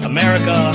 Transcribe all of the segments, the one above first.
America.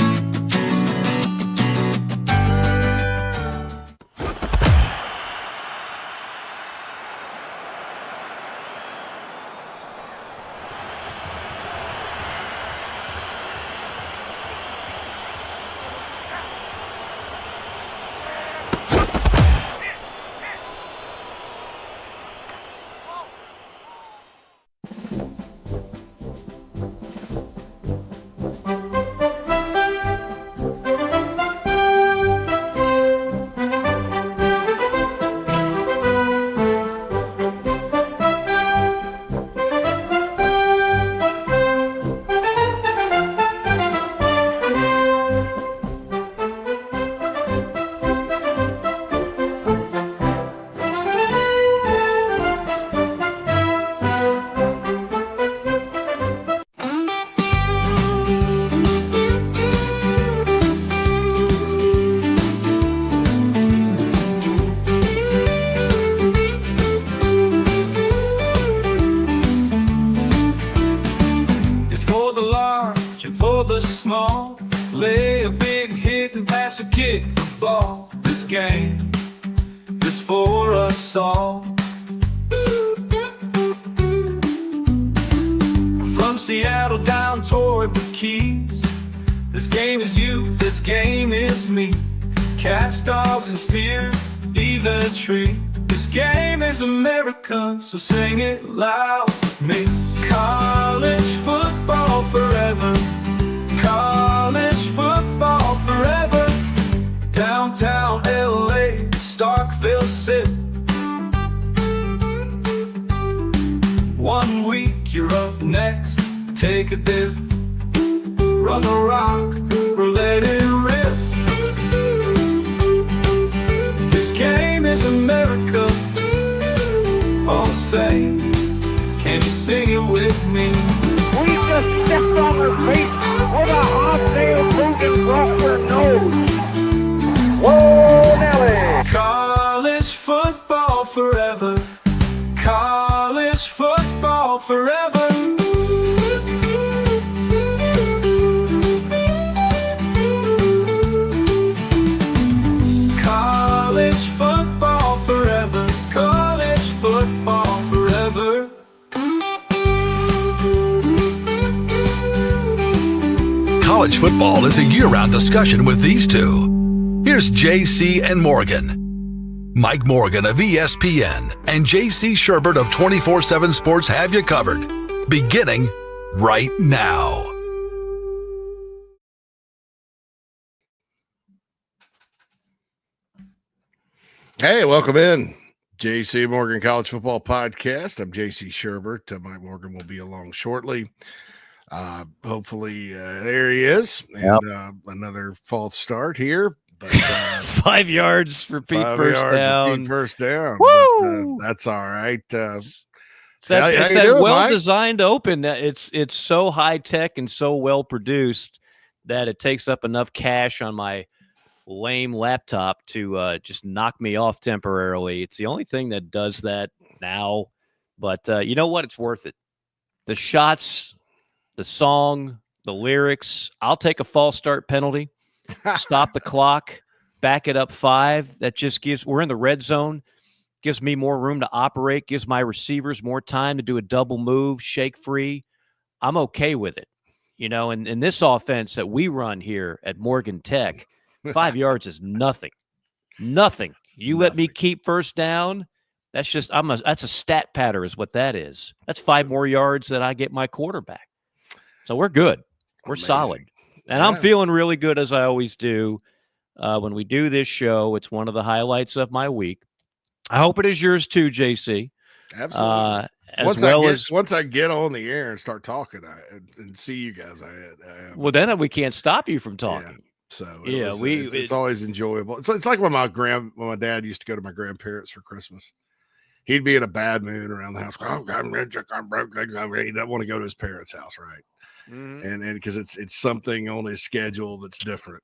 the small. Lay a big hit and pass a kick ball. This game is for us all. From Seattle down toward the Keys, this game is you, this game is me. Cast dogs and steer, be the tree. This game is America, so sing it loud with me. College football forever. College football forever. Downtown LA, Starkville City. 1 week you're up next, take a dip. Run the rock or let it rip. This game is America. All say, can you sing it with me? We just stepped on her face with a hot-tail moving across her nose. Whoa, Nelly! College football forever. College football forever. College football forever. College football forever. College football is a year-round discussion with these two. Here's JC and Morgan. Mike Morgan of ESPN and JC Shurburtt of 24/7 Sports have you covered, beginning right now. Hey, welcome in. JC Morgan College Football Podcast. I'm JC Shurburtt. Mike Morgan will be along shortly. Hopefully, there he is. And another false start here. But 5 yards for Pete first down. Woo! But, that's all right. It's that well-designed open. It's so high-tech and so well-produced that it takes up enough cache on my lame laptop to just knock me off temporarily. It's the only thing that does that now. But you know what? It's worth it. The shots, the song, the lyrics. I'll take a false start penalty. Stop the clock, back it up 5. That just we're in the red zone, gives me more room to operate, gives my receivers more time to do a double move, shake free. I'm okay with it. You know, and in this offense that we run here at Morgan Tech, 5 yards is nothing. Nothing. You let me keep first down, that's just that's a stat patter is what that is. That's 5 more yards that I get my quarterback. So we're good. We're solid. And I'm feeling really good, as I always do. When we do this show, it's one of the highlights of my week. I hope it is yours too, JC. Absolutely. Once I get on the air and start talking and see you guys, well, then we can't stop you from talking. Yeah. So it's always enjoyable. It's like when my dad used to go to my grandparents for Christmas. He'd be in a bad mood around the house. Oh, I'm rich, I'm broke. He doesn't want to go to his parents' house, right? Mm-hmm. And because it's something on his schedule that's different.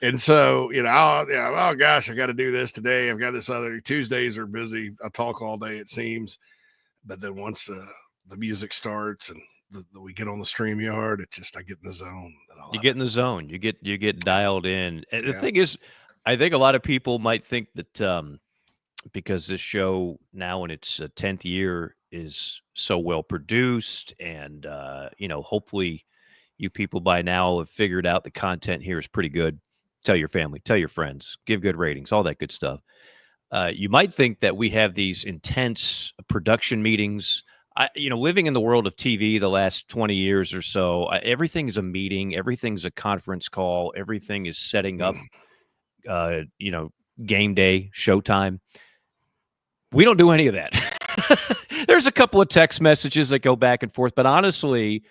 And so, oh gosh, I got to do this today. I've got this other. Tuesdays are busy. I talk all day, it seems. But then once the music starts and we get on the StreamYard, I get in the zone. You get in the zone. You get dialed in. And the thing is, I think a lot of people might think that because this show now in its 10th year is so well produced, and hopefully you people by now have figured out the content here is pretty good. Tell your family, tell your friends, give good ratings, all that good stuff. You might think that we have these intense production meetings. Living in the world of TV the last 20 years or so, everything is a meeting, everything's a conference call, everything is setting up, game day, showtime. We don't do any of that. There's a couple of text messages that go back and forth, but honestly,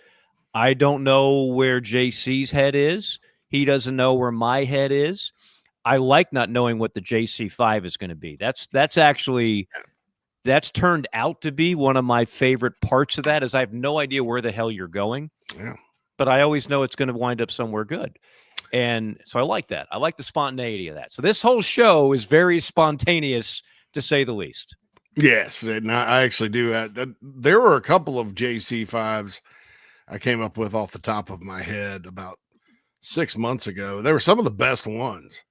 I don't know where JC's head is. He doesn't know where my head is. I like not knowing what the JC5 is going to be. That's turned out to be one of my favorite parts of that, is I have no idea where the hell you're going. Yeah. But I always know it's going to wind up somewhere good. And so I like that. I like the spontaneity of that. So this whole show is very spontaneous, to say the least. Yes, and I actually do. There were a couple of JC5s I came up with off the top of my head about 6 months ago. They were some of the best ones,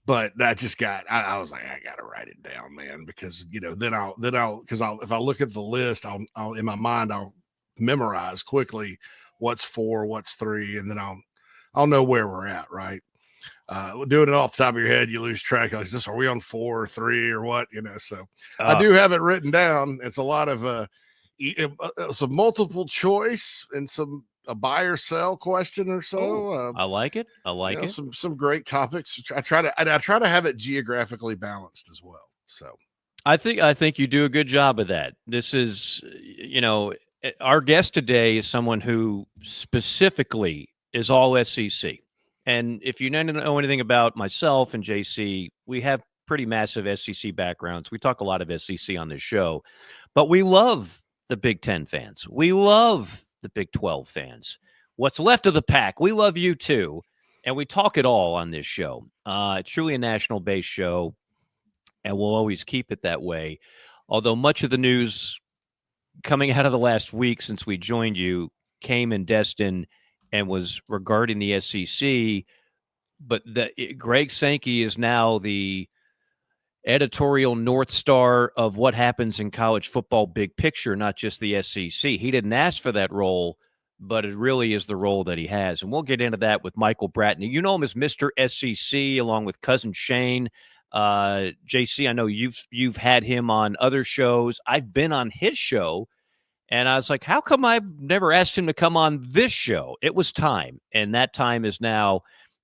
but that just I was like, I got to write it down, man, because then I'll if I look at the list, I'll in my mind, I'll memorize quickly what's 4, what's 3, and then I'll know where we're at, right? Doing it off the top of your head, you lose track. Like, are we on 4 or 3 or what? So I do have it written down. It's a lot of some multiple choice and a buy or sell question or so. I like it. I like it. Some great topics. I try to have it geographically balanced as well. So I think you do a good job of that. This is, our guest today is someone who specifically is all SEC. And if you don't know anything about myself and JC, we have pretty massive SEC backgrounds. We talk a lot of SEC on this show, but we love the Big Ten fans. We love the Big 12 fans. What's left of the pack, we love you too. And we talk it all on this show. It's truly a national-based show, and we'll always keep it that way. Although much of the news coming out of the last week since we joined you came in Destin and was regarding the SEC, but Greg Sankey is now the editorial North Star of what happens in college football big picture, not just the SEC. He didn't ask for that role, but it really is the role that he has. And we'll get into that with Michael Bratton. You know him as Mr. SEC, along with Cousin Shane. JC, I know you've had him on other shows. I've been on his show, and I was like, how come I've never asked him to come on this show? It was time, and that time is now.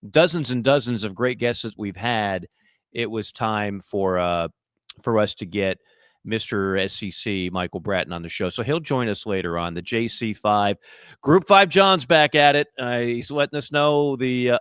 Dozens and dozens of great guests that we've had. It was time for us to get Mr. SEC Michael Bratton on the show. So he'll join us later on. The JC5 Group 5 John's back at it. He's letting us know the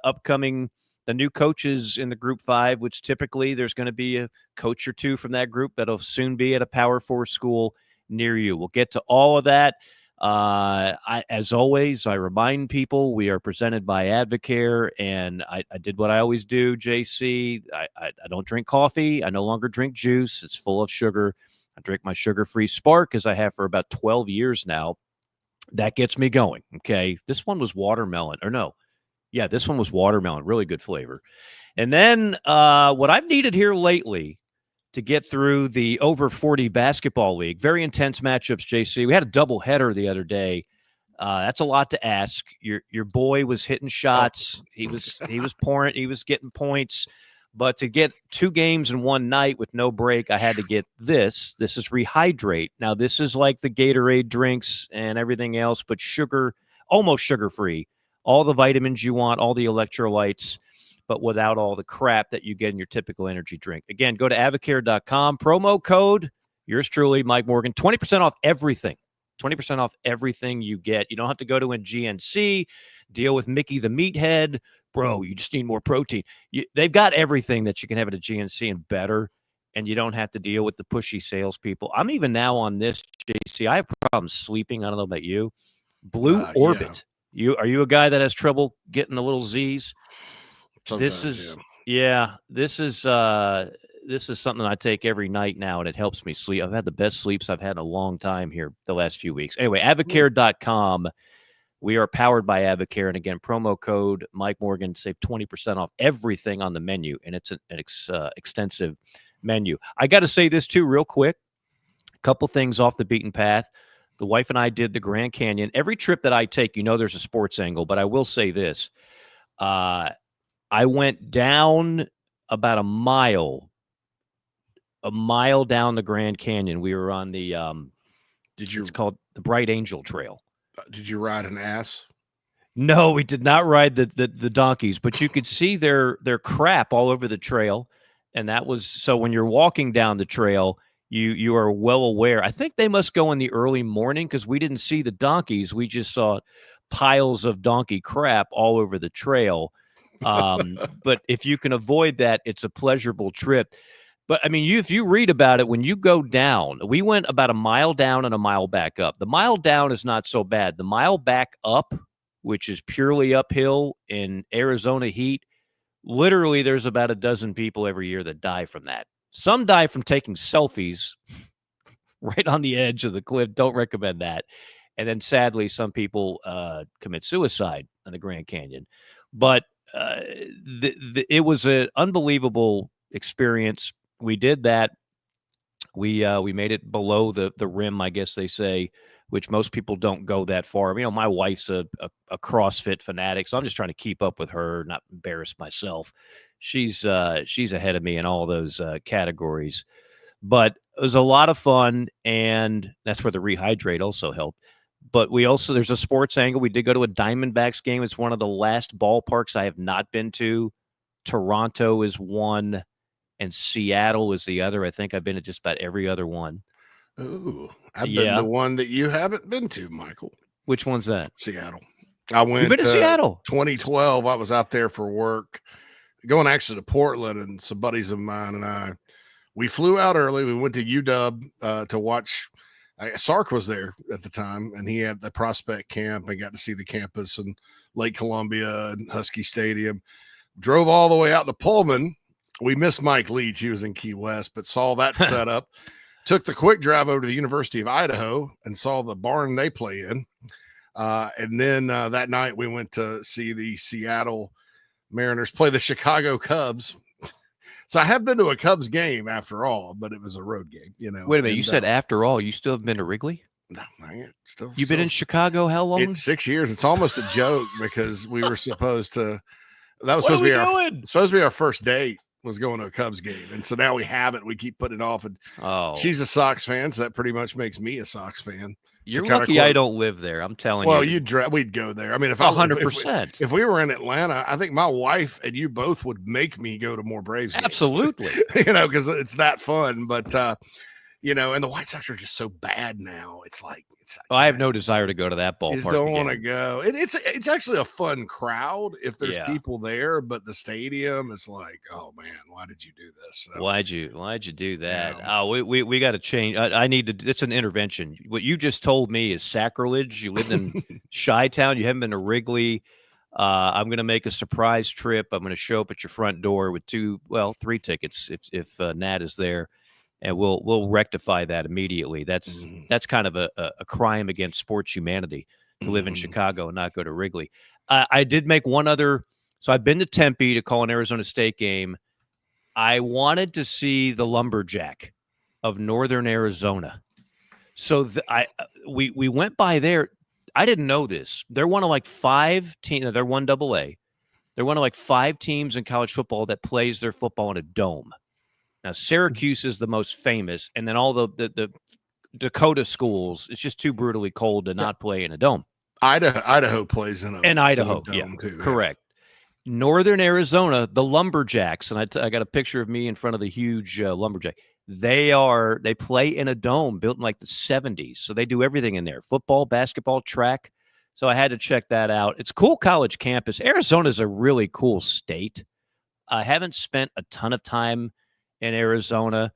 new coaches in the Group 5, which typically there's going to be a coach or two from that group that'll soon be at a Power 4 school near you. We'll get to all of that. As always, I remind people we are presented by Advocare, and I did what I always do, JC. I don't drink coffee. I no longer drink juice. It's full of sugar. I drink my sugar-free Spark, as I have for about 12 years now. That gets me going, okay? This one was watermelon. Or no. Yeah, this one was watermelon. Really good flavor. And then what I've needed here lately to get through the over 40 basketball league. Very intense matchups, JC. We had a doubleheader the other day. That's a lot to ask. Your boy was hitting shots. He was pouring. He was getting points. But to get 2 games in one night with no break, I had to get this. This is Rehydrate. Now, this is like the Gatorade drinks and everything else, but almost sugar-free. All the vitamins you want, all the electrolytes, but without all the crap that you get in your typical energy drink. Again, go to Advocare.com. Promo code, yours truly, Mike Morgan, 20% off everything. 20% off everything you get. You don't have to go to a GNC, deal with Mickey the Meathead. Bro, you just need more protein. They've got everything that you can have at a GNC and better, and you don't have to deal with the pushy salespeople. I'm even now on this, JC. I have problems sleeping. I don't know about you. Blue Orbit. Yeah. Are you a guy that has trouble getting the little Z's? This is this is something I take every night now, and it helps me sleep. I've had the best sleeps I've had in a long time here the last few weeks. Anyway, Advocare.com. We are powered by Advocare, and again, promo code Mike Morgan, save 20% off everything on the menu, and it's an extensive menu. I got to say this too, real quick. A couple things off the beaten path. The wife and I did the Grand Canyon. Every trip that I take, there's a sports angle, but I will say this. I went down about a mile down the Grand Canyon. We were on the it's called the Bright Angel Trail. Did you ride an ass? No, we did not ride the donkeys, but you could see their crap all over the trail. And that was so when you're walking down the trail, you are well aware. I think they must go in the early morning because we didn't see the donkeys. We just saw piles of donkey crap all over the trail. But if you can avoid that, it's a pleasurable trip. But I mean, if you read about it, when you go down, we went about a mile down and a mile back up. The mile down is not so bad. The mile back up, which is purely uphill in Arizona heat, literally there's about a dozen people every year that die from that. Some die from taking selfies right on the edge of the cliff. Don't recommend that. And then sadly, some people commit suicide in the Grand Canyon. But it was an unbelievable experience. We did that. We made it below the rim, I guess they say, which most people don't go that far. My wife's a CrossFit fanatic, so I'm just trying to keep up with her, not embarrass myself. She's ahead of me in all those categories. But it was a lot of fun, and that's where the rehydrate also helped. But there's a sports angle. We did go to a Diamondbacks game. It's one of the last ballparks I have not been to. Toronto is one, and Seattle is the other. I think I've been to just about every other one. Ooh, I've been to one that you haven't been to, Michael. Which one's that? Seattle. I went. You've been to Seattle? 2012. I was out there for work, going actually to Portland, and some buddies of mine and we flew out early. We went to UW to watch. Sark was there at the time, and he had the prospect camp and got to see the campus and Lake Columbia and Husky Stadium. Drove all the way out to Pullman. We missed Mike Leach. He was in Key West, but saw that setup. Took the quick drive over to the University of Idaho and saw the barn they play in. And then that night we went to see the Seattle Mariners play the Chicago Cubs. So I have been to a Cubs game after all, but it was a road game, Wait a minute. You said after all, you still have been to Wrigley? No, man. You've been in Chicago how long? It's 6 years. It's almost a joke because we were supposed to. That was supposed to be our first date. Was going to a Cubs game, and so now we have it. We keep putting it off, and she's a Sox fan, so that pretty much makes me a Sox fan. You're lucky I don't live there. I'm telling you. Well, we'd go there. I mean, if 100%. If we were in Atlanta, I think my wife and you both would make me go to more Braves games. Absolutely. Because it's that fun. But and the White Sox are just so bad now. It's like I have no desire to go to that ballpark. Just don't want to go. It's actually a fun crowd if there's people there, but the stadium is like, oh man, why did you do this? So, why'd you do that? We got to change. I need to. It's an intervention. What you just told me is sacrilege. You lived in Chi-Town. You haven't been to Wrigley. I'm going to make a surprise trip. I'm going to show up at your front door with 3 tickets if Nat is there. And we'll rectify that immediately. That's kind of a crime against sports humanity to live in Chicago and not go to Wrigley. I did make one other. So I've been to Tempe to call an Arizona State game. I wanted to see the Lumberjack of Northern Arizona. So we went by there. I didn't know this. They're one of like 5 teams. They're 1AA. They're one of like 5 teams in college football that plays their football in a dome. Now, Syracuse is the most famous, and then all the Dakota schools, it's just too brutally cold to not play in a dome. Idaho plays in a dome too. Correct. Northern Arizona, the Lumberjacks, and I got a picture of me in front of the huge Lumberjack. They play in a dome built in like the 70s, so they do everything in there: football, basketball, track. So I had to check that out. It's a cool college campus. Arizona's a really cool state. I haven't spent a ton of time in Arizona.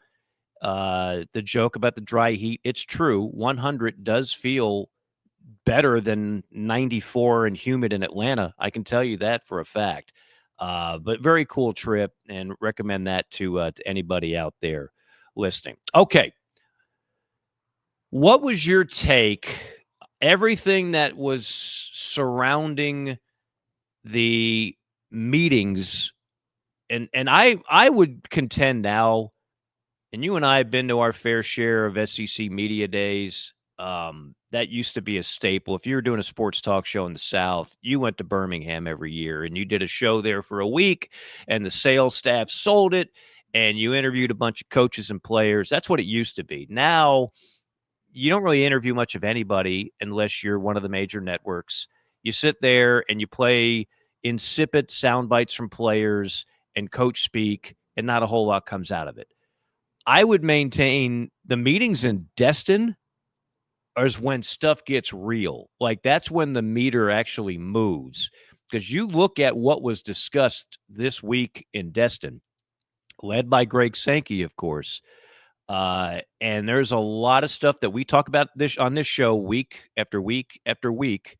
The joke about the dry heat, it's true. 100 does feel better than 94 and humid in Atlanta. I can tell you that for a fact. But very cool trip, and recommend that to anybody out there listening. Okay. What was your take? Everything that was surrounding the meetings, and I would contend now, and you and I have been to our fair share of SEC media days. That used to be a staple. If you were doing a sports talk show in the South, you went to Birmingham every year and you did a show there for a week, and the sales staff sold it, and you interviewed a bunch of coaches and players. That's what it used to be. Now, you don't really interview much of anybody unless you're one of the major networks. You sit there and you play insipid sound bites from players and coach speak, and not a whole lot comes out of it. I would maintain the meetings in Destin is when stuff gets real. Like, that's when the meter actually moves. Because you look at what was discussed this week in Destin, led by Greg Sankey, of course. And there's a lot of stuff that we talk about on this show week after week after week,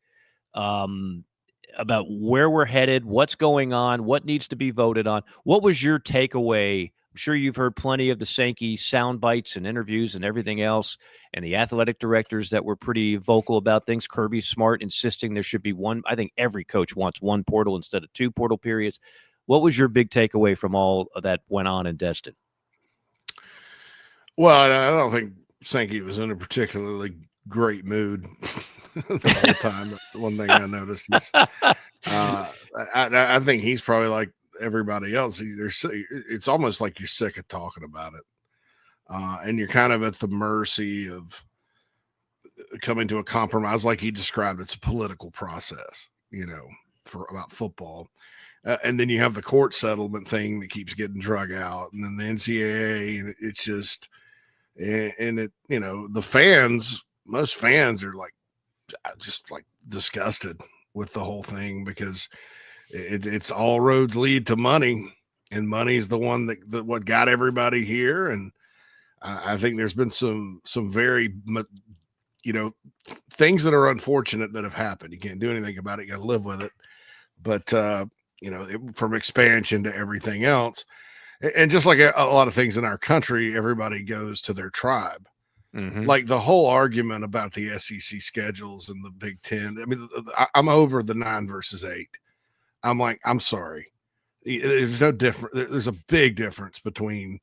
about where we're headed, what's going on, what needs to be voted on. What was your takeaway? I'm sure you've heard plenty of the Sankey sound bites and interviews and everything else, and the athletic directors that were pretty vocal about things. Kirby Smart insisting there should be one. I think every coach wants one portal instead of two portal periods. What was your big takeaway from all of that went on in Destin? Well, I don't think Sankey was in a particularly great mood the whole time. That's one thing I noticed. I think he's probably like everybody else. It's almost like you're sick of talking about it. And you're kind of at the mercy of coming to a compromise. Like he described, it's a political process, about football. And then you have the court settlement thing that keeps getting drug out, and then the NCAA, and it's just, and it, the fans, most fans are just disgusted with the whole thing, because it's all roads lead to money, and money's the one that what got everybody here. And I think there's been some very, things that are unfortunate that have happened. You can't do anything about it. You got to live with it. But, from expansion to everything else. And just like a lot of things in our country, everybody goes to their tribe. Mm-hmm. Like the whole argument about the SEC schedules and the Big Ten. I mean, I'm over the 9 versus 8. I'm like, I'm sorry. There's no different. There's a big difference between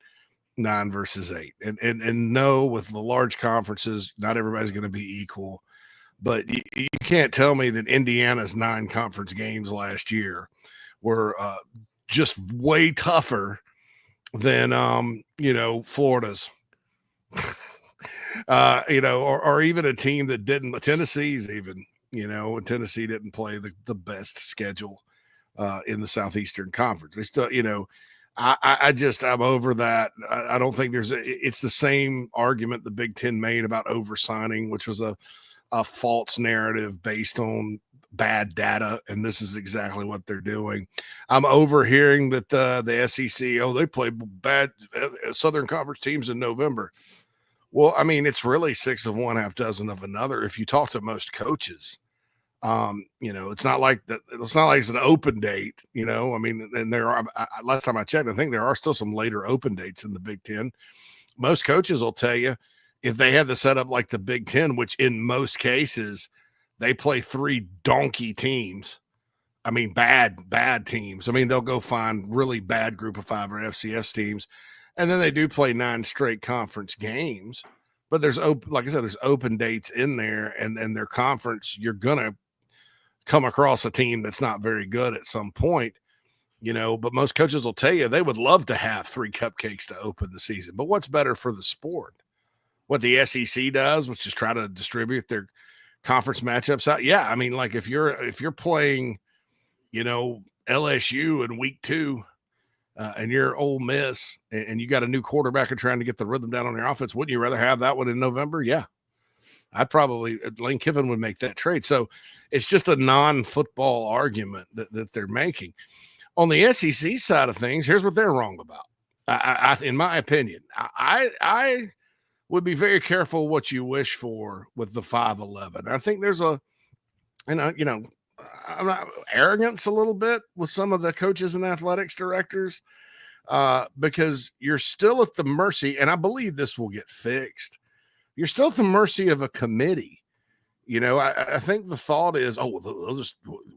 9 versus 8. And no, with the large conferences, not everybody's going to be equal. But you can't tell me that Indiana's 9 conference games last year were just way tougher than, Florida's, or even a team that didn't. Tennessee's even, Tennessee didn't play the best schedule in the Southeastern Conference. They still, I'm over that. I don't think it's the same argument the Big Ten made about oversigning, which was a false narrative based on bad data, and this is exactly what they're doing. I'm overhearing that the SEC, they play bad Southern Conference teams in November. Well, I mean, it's really 6 of one, half dozen of another. If you talk to most coaches, it's not like that. It's not like it's an open date, I mean, and there are, last time I checked, I think there are still some later open dates in the Big Ten. Most coaches will tell you, if they have the setup like the Big Ten, which in most cases they play 3 donkey teams. I mean, bad teams. I mean, they'll go find really bad group of 5 or FCS teams, and then they do play 9 straight conference games. But there's like I said, there's open dates in there, and their conference, you're gonna come across a team that's not very good at some point, But most coaches will tell you they would love to have 3 cupcakes to open the season. But what's better for the sport? What the SEC does, which is try to distribute their conference matchups out. Yeah, I mean, like if you're playing, LSU in week 2, and you're Ole Miss, and you got a new quarterback and trying to get the rhythm down on your offense, wouldn't you rather have that one in November? Yeah, Lane Kiffin would make that trade. So it's just a non-football argument that they're making. On the SEC side of things, here's what they're wrong about. I in my opinion, I would be very careful what you wish for with the 5-11. I think there's I'm not arrogance a little bit with some of the coaches and athletics directors, because you're still at the mercy, and I believe this will get fixed. You're still at the mercy of a committee. I think the thought is, oh, well,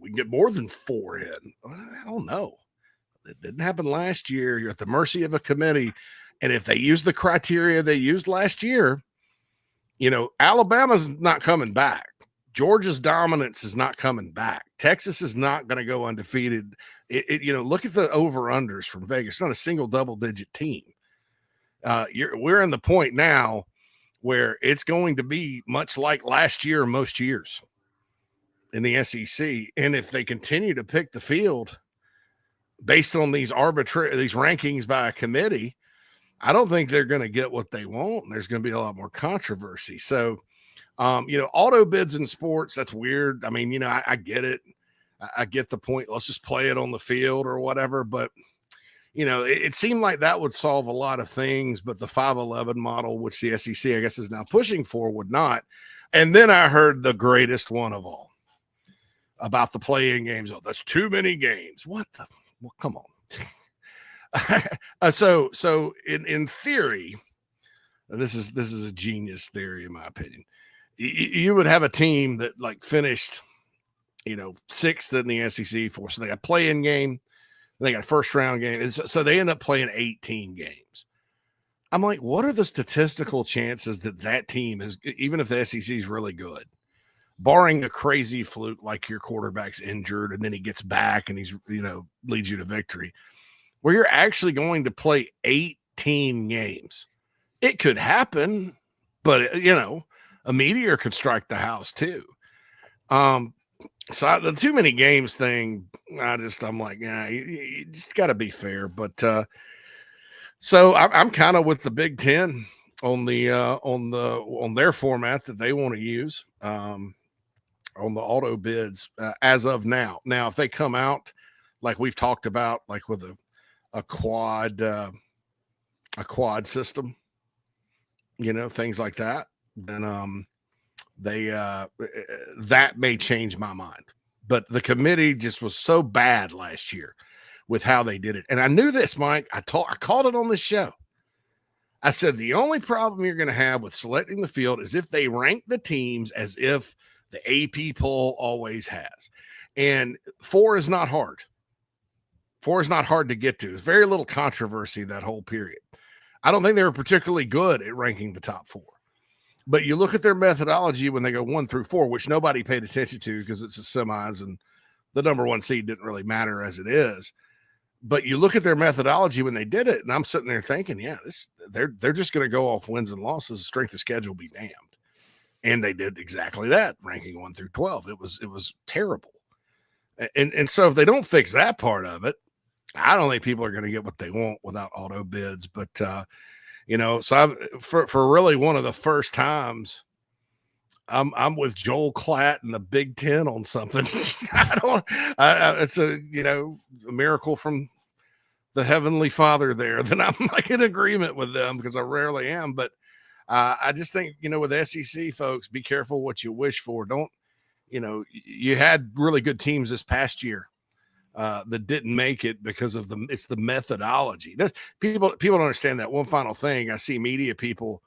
we can get more than 4 in. I don't know. It didn't happen last year. You're at the mercy of a committee. And if they use the criteria they used last year, Alabama's not coming back. Georgia's dominance is not coming back. Texas is not going to go undefeated. Look at the over-unders from Vegas. It's not a single double-digit team. We're in the point now where it's going to be much like last year, most years in the SEC. And if they continue to pick the field based on these rankings by a committee, I don't think they're going to get what they want. And there's going to be a lot more controversy. So, auto bids in sports, that's weird. I mean, I get it. I get the point. Let's just play it on the field or whatever. But, it seemed like that would solve a lot of things, but the 5-11 model, which the SEC, I guess, is now pushing for, would not. And then I heard the greatest one of all about the play-in games. Oh, that's too many games. Well, come on. So in theory, this is a genius theory, in my opinion. You would have a team that finished, 6th in the SEC for, so they got a play-in game. They got a first round game. So they end up playing 18 games. I'm like, what are the statistical chances that team is, even if the SEC is really good, barring a crazy fluke like your quarterback's injured and then he gets back and he's, leads you to victory, where you're actually going to play 18 games? It could happen, but, a meteor could strike the house too. So the too many games thing, I'm like, you just got to be fair. But so I'm kind of with the Big Ten on their format that they want to use on the auto bids as of now. Now, if they come out like we've talked about, like with a quad system, things like that, then that may change my mind. But the committee just was so bad last year with how they did it. And I knew this, Mike. I called it on the show. I said, the only problem you're going to have with selecting the field is if they rank the teams as if the AP poll always has. And 4 is not hard. 4 is not hard to get to. There's very little controversy that whole period. I don't think they were particularly good at ranking the top 4. But you look at their methodology when they go 1 through 4, which nobody paid attention to because it's the semis and the number 1 seed didn't really matter as it is. But you look at their methodology when they did it, and I'm sitting there thinking, they're just going to go off wins and losses. Strength of schedule be damned. And they did exactly that, ranking 1 through 12. It was terrible. And so if they don't fix that part of it, I don't think people are going to get what they want without auto bids. But so for really one of the first times, I'm with Joel Klatt and the Big Ten on something. It's a miracle from the Heavenly Father there that I'm in agreement with them, because I rarely am. But I just think, with SEC folks, be careful what you wish for. Don't, you had really good teams this past year that didn't make it because of it's the methodology. People don't understand that. One final thing, I see media people,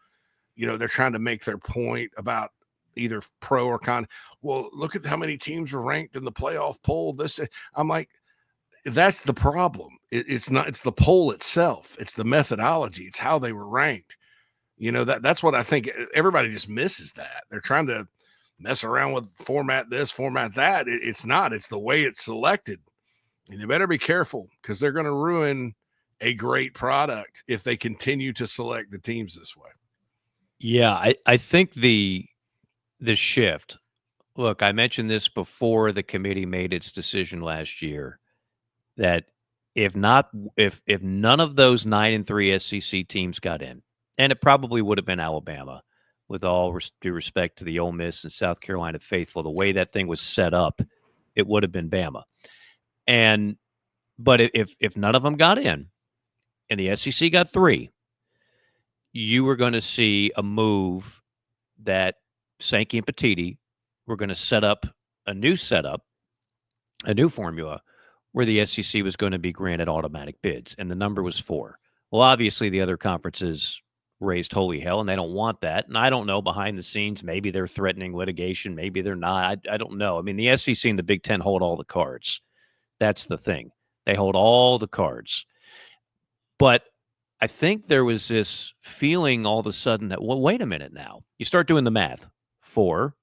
they're trying to make their point about either pro or con. Well, look at how many teams were ranked in the playoff poll. I'm like, that's the problem. It's the poll itself. It's the methodology. It's how they were ranked. That's what I think. Everybody just misses that. They're trying to mess around with format this, format that. It's not. It's the way it's selected. And you better be careful, because they're going to ruin a great product if they continue to select the teams this way. Yeah, I think the shift. Look, I mentioned this before the committee made its decision last year, that if none of those 9-3 SEC teams got in, and it probably would have been Alabama, with all due respect to the Ole Miss and South Carolina faithful, the way that thing was set up, it would have been Bama. But if none of them got in, and the SEC got 3, you were going to see a move that Sankey and Petiti were going to set up a new setup a new formula where the SEC was going to be granted automatic bids, and the number was 4. Well, obviously, the other conferences raised holy hell, and they don't want that. And I don't know, behind the scenes, maybe they're threatening litigation, maybe they're not. I don't know. I mean, the SEC and the Big Ten hold all the cards. That's the thing. They hold all the cards. But I think there was this feeling all of a sudden that, well, wait a minute now. You start doing the math. 4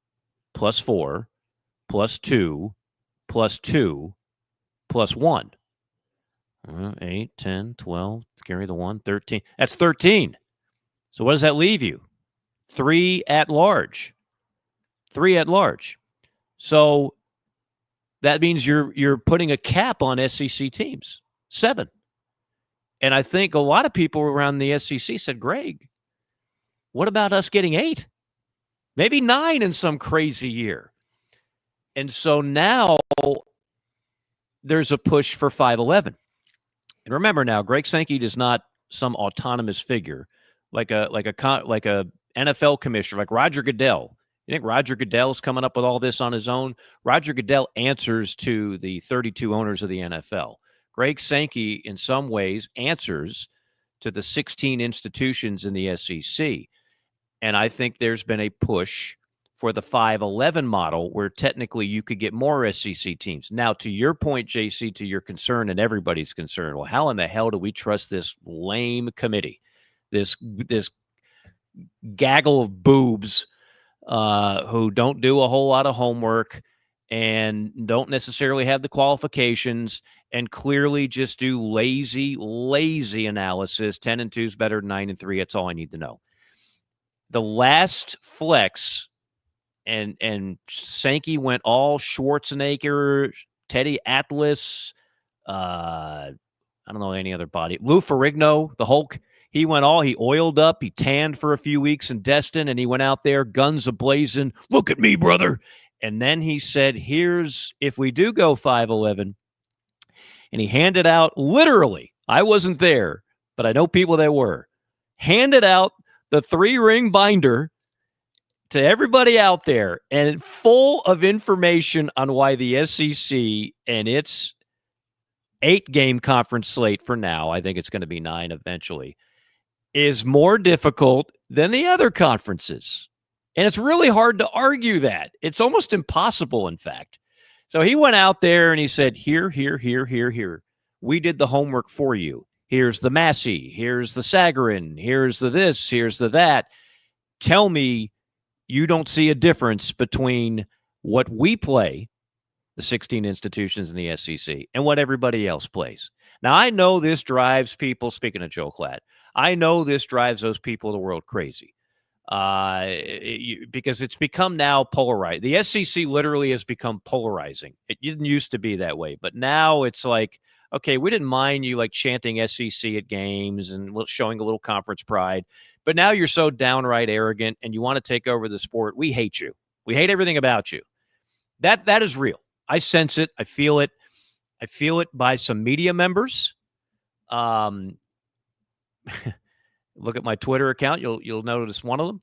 plus 4 plus 2 plus 2 plus 1. 8, 10, 12, carry the 1, 13. That's 13. So what does that leave you? 3 at large. 3 at large. So that means you're putting a cap on SEC teams. 7. And I think a lot of people around the SEC said, Greg, what about us getting 8? Maybe 9 in some crazy year. And so now there's a push for 5-11. And remember now, Greg Sankey is not some autonomous figure like a NFL commissioner, like Roger Goodell. You think Roger Goodell's coming up with all this on his own? Roger Goodell answers to the 32 owners of the NFL. Greg Sankey, in some ways, answers to the 16 institutions in the SEC. And I think there's been a push for the 5-11 model where technically you could get more SEC teams. Now, to your point, JC, to your concern and everybody's concern, well, how in the hell do we trust this lame committee, this gaggle of boobs who don't do a whole lot of homework and don't necessarily have the qualifications and clearly just do lazy analysis? 10-2 is better than 9-3. That's all I need to know. The last flex, and Sankey went all Schwarzenegger, Teddy Atlas, I don't know any other body. Lou Ferrigno, the Hulk. He oiled up, he tanned for a few weeks in Destin, and he went out there, guns a-blazing. Look at me, brother. And then he said, if we do go 5-11, and he handed out, literally, I wasn't there, but I know people that were, handed out the 3-ring binder to everybody out there, and full of information on why the SEC and its 8-game conference slate for now, I think it's going to be 9 eventually, is more difficult than the other conferences. And it's really hard to argue that. It's almost impossible, in fact. So he went out there and he said, here. We did the homework for you. Here's the Massey. Here's the Sagarin. Here's the this. Here's the that. Tell me you don't see a difference between what we play, the 16 institutions in the SEC, and what everybody else plays. Now, I know this drives people, speaking of Joe Klatt, I know this drives those people of the world crazy because it's become now polarized. The SEC literally has become polarizing. It didn't used to be that way, but now it's like, okay, we didn't mind you like chanting SEC at games and showing a little conference pride, but now you're so downright arrogant and you want to take over the sport. We hate you. We hate everything about you. That is real. I sense it. I feel it. I feel it by some media members. Look at my Twitter account. You'll notice one of them.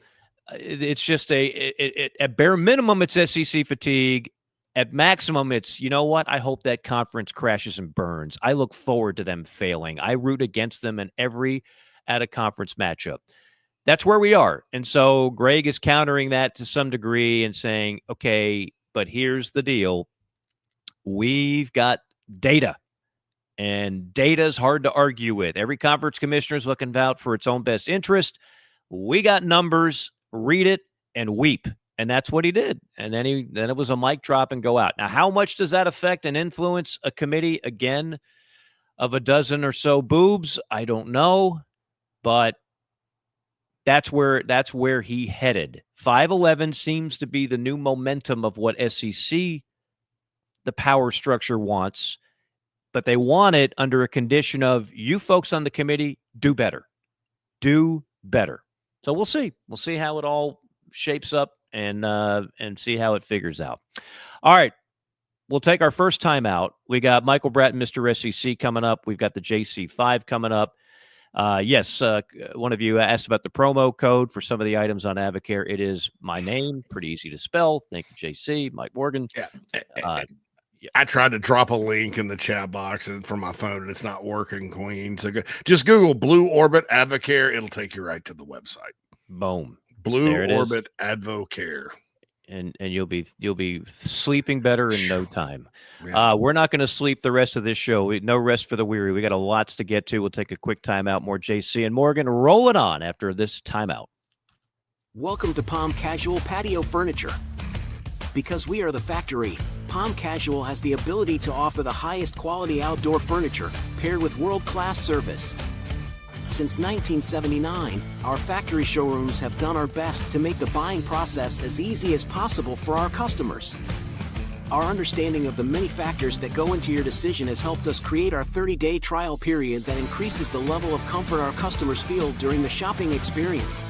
It's just at bare minimum, it's SEC fatigue. At maximum, it's, you know what? I hope that conference crashes and burns. I look forward to them failing. I root against them in every out-of-conference matchup. That's where we are. And so Greg is countering that to some degree and saying, okay, but here's the deal. We've got data, and data is hard to argue with. Every conference commissioner is looking out for its own best interest. We got numbers, read it and weep. And that's what he did. And then it was a mic drop and go out. Now, how much does that affect and influence a committee, again, of a dozen or so boobs? I don't know, but that's where he headed. 5-11 seems to be the new momentum of what SEC, the power structure, wants, but they want it under a condition of you folks on the committee do better. Do better. So we'll see. We'll see how it all shapes up and see how it figures out. All right. We'll take our first time out. We got Michael Bratton, Mr. SEC, coming up. We've got the JC5 coming up. Yes, one of you asked about the promo code for some of the items on Advocare. It is my name, pretty easy to spell. Thank you, JC, Mike Morgan. I tried to drop a link in the chat box and for my phone, and it's not working, Queen. So just Google Blue Orbit Advocare. It'll take you right to the website. Boom. Blue Orbit Advocare. And you'll be sleeping better in no time. Yeah. We're not going to sleep the rest of this show. No rest for the weary. We got a lots to get to. We'll take a quick timeout. More JC and Morgan rolling on after this timeout. Welcome to Palm Casual Patio Furniture. Because we are the factory, Palm Casual has the ability to offer the highest quality outdoor furniture paired with world-class service. Since 1979, our factory showrooms have done our best to make the buying process as easy as possible for our customers. Our understanding of the many factors that go into your decision has helped us create our 30-day trial period that increases the level of comfort our customers feel during the shopping experience.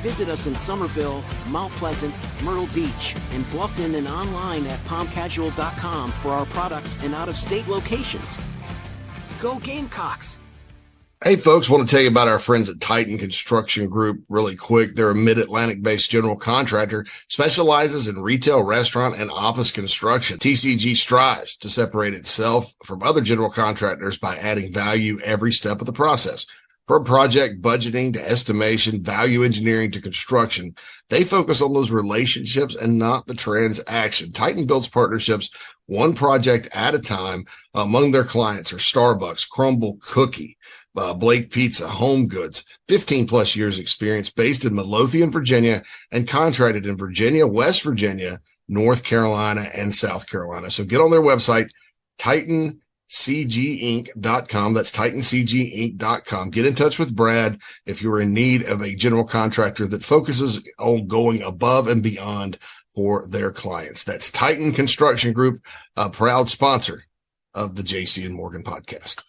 Visit us in Somerville, Mount Pleasant, Myrtle Beach, and Bluffton, and online at palmcasual.com for our products and out-of-state locations. Go Gamecocks! Hey folks, want to tell you about our friends at Titan Construction Group really quick. They're a Mid-Atlantic based general contractor, specializes in retail, restaurant, and office construction. TCG strives to separate itself from other general contractors by adding value every step of the process. From project budgeting to estimation, value engineering to construction, they focus on those relationships and not the transaction. Titan builds partnerships one project at a time. Among their clients are Starbucks, Crumble Cookie, Blake Pizza, Home Goods, 15 plus years experience, based in Midlothian, Virginia, and contracted in Virginia, West Virginia, North Carolina, and South Carolina. So get on their website, TitanCGinc.com. That's TitanCGinc.com. Get in touch with Brad if you're in need of a general contractor that focuses on going above and beyond for their clients. That's Titan Construction Group, a proud sponsor of the JC and Morgan podcast.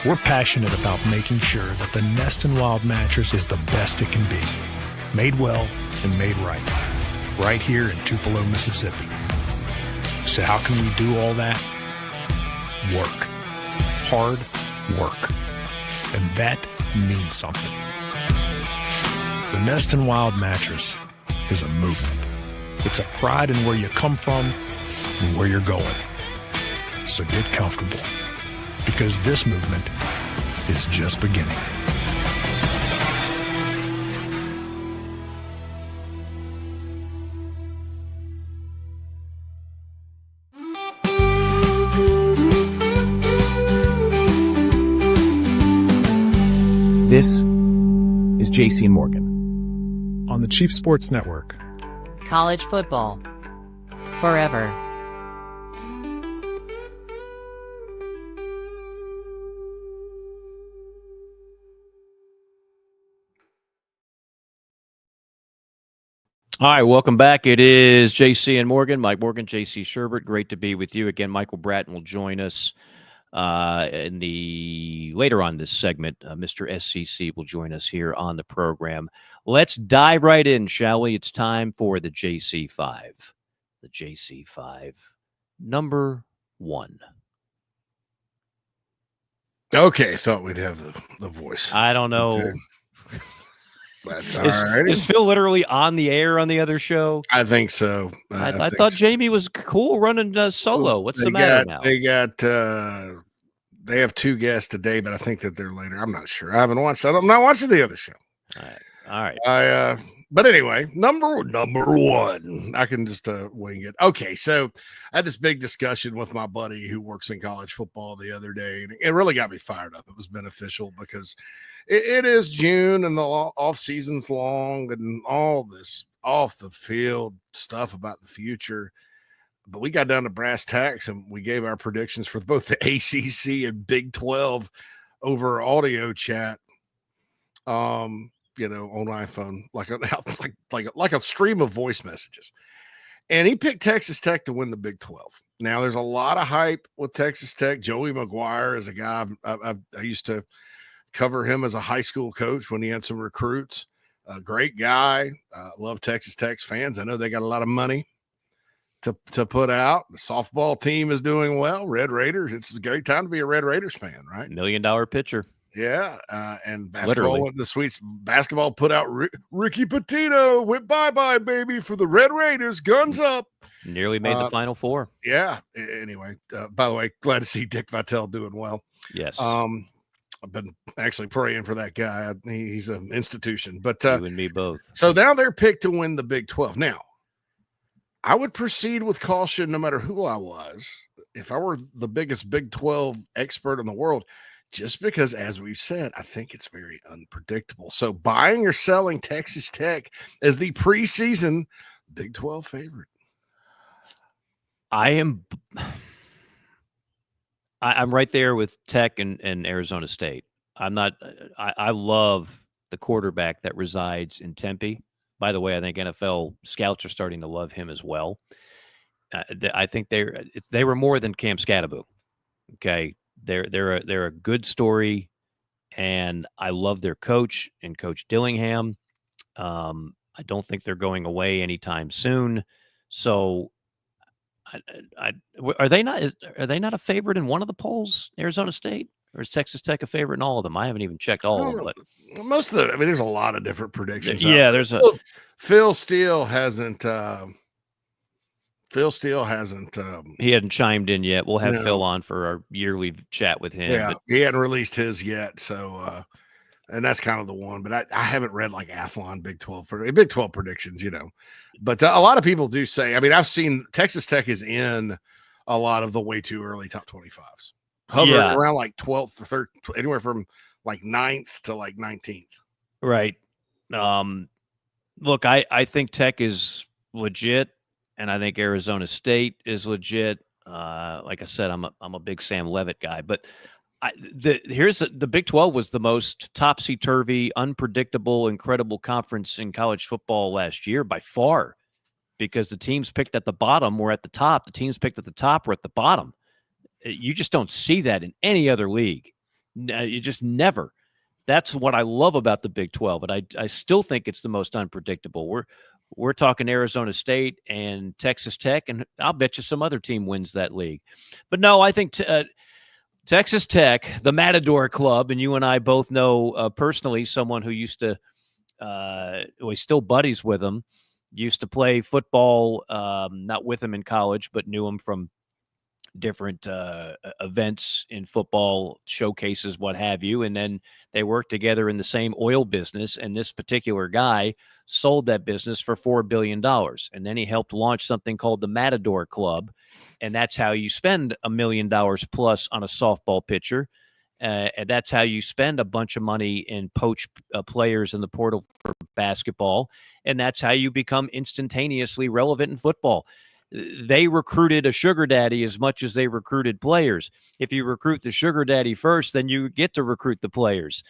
We're passionate about making sure that the Nest and Wild mattress is the best it can be. Made well and made right here in Tupelo, Mississippi. So how can we do all that? Work. Hard work. And that means something. The Nest and Wild mattress is a movement. It's a pride in where you come from and where you're going. So get comfortable, because this movement is just beginning. This is JC Morgan on the Chief Sports Network. College football forever. All right, welcome back. It is JC and Morgan, Mike Morgan, JC Shurburtt. Great to be with you again. Michael Bratton will join us in the later on this segment. Mr. SCC will join us here on the program. Let's dive right in, shall we? It's time for the JC5. The JC5, number 1. Okay, thought we'd have the voice. I don't know. That's all right. Is Phil literally on the air on the other show? I think so. I thought so. Jamie was cool running solo. What's the matter now? They have 2 guests today, but I think that they're later. I'm not sure. I haven't watched. I'm not watching the other show. All right. But anyway, number 1. I can just wing it. Okay, so I had this big discussion with my buddy who works in college football the other day, and it really got me fired up. It was beneficial because it is June and the off season's long and all this off the field stuff about the future. But we got down to brass tacks and we gave our predictions for both the ACC and Big 12 over audio chat. On iPhone, like a stream of voice messages. And he picked Texas Tech to win the Big 12. Now there's a lot of hype with Texas Tech. Joey McGuire is a guy I used to cover him as a high school coach when he had some recruits. A great guy. Love Texas Tech's fans. I know they got a lot of money to put out. The softball team is doing well. Red Raiders. It's a great time to be a Red Raiders fan, right? $1 million pitcher. Yeah, and basketball Literally. went the sweets. Basketball put out Ricky Pitino went bye baby for the Red Raiders. Guns up. Nearly made the Final Four. Yeah. Anyway, by the way, glad to see Dick Vitale doing well. Yes. I've been actually praying for that guy. He's an institution. But you and me both. So now they're picked to win the Big 12. Now, I would proceed with caution no matter who I was. If I were the biggest Big 12 expert in the world, just because, as we've said, I think it's very unpredictable. So buying or selling Texas Tech as the preseason Big 12 favorite. I'm right there with Tech and Arizona State. I love the quarterback that resides in Tempe. By the way, I think NFL scouts are starting to love him as well. I think they were more than Cam Scatterbo. Okay. They're a good story, and I love their coach and Coach Dillingham. I don't think they're going away anytime soon. So, are they not a favorite in one of the polls, Arizona State, or is Texas Tech a favorite in all of them? I haven't even checked all of them, but most of the, there's a lot of different predictions. Yeah, Phil Steele hasn't. He hadn't chimed in yet. We'll have Phil on for our yearly chat with him. Yeah, he hadn't released his yet. So, and that's kind of the one. But I haven't read like Athlon Big 12 predictions, But a lot of people do say. I mean, I've seen Texas Tech is in a lot of the way too early top 25s, hovering around like 12th or 13th, anywhere from like 9th to like 19th. Right. Look, I think Tech is legit. And I think Arizona State is legit. Like I said, I'm a big Sam Leavitt guy. But the Big 12 was the most topsy-turvy, unpredictable, incredible conference in college football last year by far, because the teams picked at the bottom were at the top. The teams picked at the top were at the bottom. You just don't see that in any other league. You just never. That's what I love about the Big 12. But I still think it's the most unpredictable. We're talking Arizona State and Texas Tech, and I'll bet you some other team wins that league. But no, I think Texas Tech, the Matador Club, and you and I both know personally someone who used to, he's still buddies with him, used to play football, not with him in college, but knew him from different events in football, showcases, what have you. And then they worked together in the same oil business. And this particular guy sold that business for $4 billion. And then he helped launch something called the Matador Club. And that's how you spend $1 million plus on a softball pitcher. And that's how you spend a bunch of money in poach players in the portal for basketball. And that's how you become instantaneously relevant in football. They recruited a sugar daddy as much as they recruited players. If you recruit the sugar daddy first, then you get to recruit the players.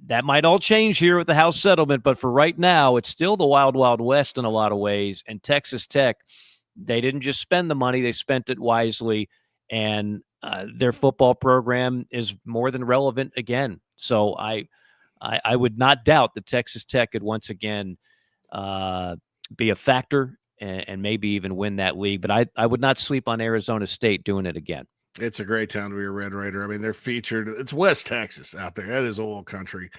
That might all change here with the House settlement, but for right now, it's still the wild, wild west in a lot of ways. And Texas Tech, they didn't just spend the money, they spent it wisely. And their football program is more than relevant again. So I would not doubt that Texas Tech could once again be a factor and maybe even win that league. But I would not sleep on Arizona State doing it again. It's a great town to be a Red Raider. I mean, they're featured. It's West Texas out there. That is oil country.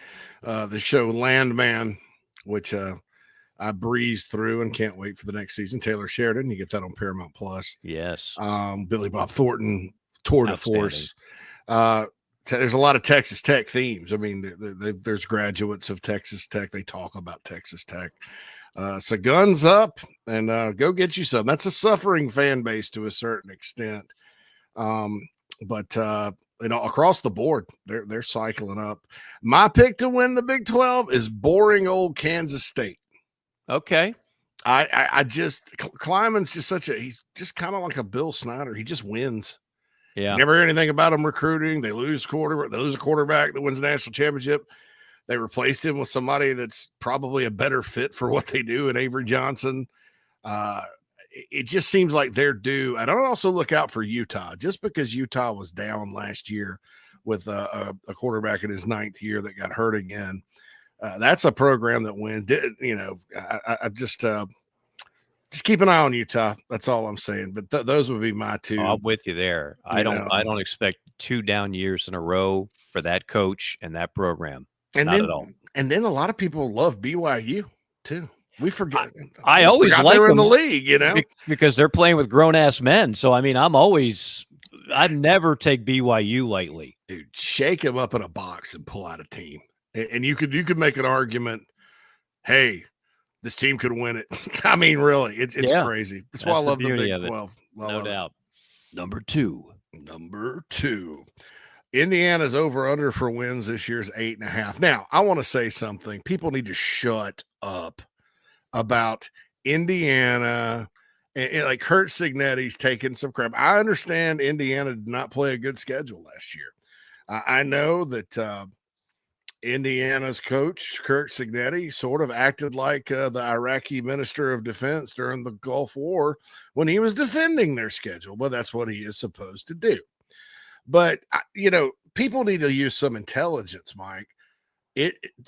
The show Landman, which I breezed through and can't wait for the next season. Taylor Sheridan, you get that on Paramount Plus. Yes. Billy Bob Thornton, tour de force. There's a lot of Texas Tech themes. I mean, there's graduates of Texas Tech. They talk about Texas Tech. So guns up and go get you some. That's a suffering fan base to a certain extent. But across the board, they're cycling up. My pick to win the Big 12 is boring old Kansas State. Okay. I just Kleiman's just he's just kind of like a Bill Snyder. He just wins. Yeah. Never hear anything about him recruiting. They lose a quarterback that wins the national championship. They replaced him with somebody that's probably a better fit for what they do in Avery Johnson. It just seems like they're due. And I don't also look out for Utah, just because Utah was down last year with a quarterback in his 9th year that got hurt again. That's a program that wins. just keep an eye on Utah. That's all I'm saying. But those would be my two. I'm with you there. I don't expect 2 down years in a row for that coach and that program. Not at all. And then a lot of people love BYU too. We forget. I always like they were them in the league, because they're playing with grown ass men. So I mean, I'd never take BYU lightly. Dude, shake them up in a box and pull out a team. And you could make an argument. Hey, this team could win it. I mean, really, it's crazy. That's why I love the Big 12. No doubt. Number two. Indiana's over-under for wins this year is 8.5. Now, I want to say something. People need to shut up about Indiana. And like Kurt Cignetti's taking some crap. I understand Indiana did not play a good schedule last year. I know that Indiana's coach, Kurt Cignetti, sort of acted like the Iraqi Minister of Defense during the Gulf War when he was defending their schedule. Well, that's what he is supposed to do. But, people need to use some intelligence, Mike.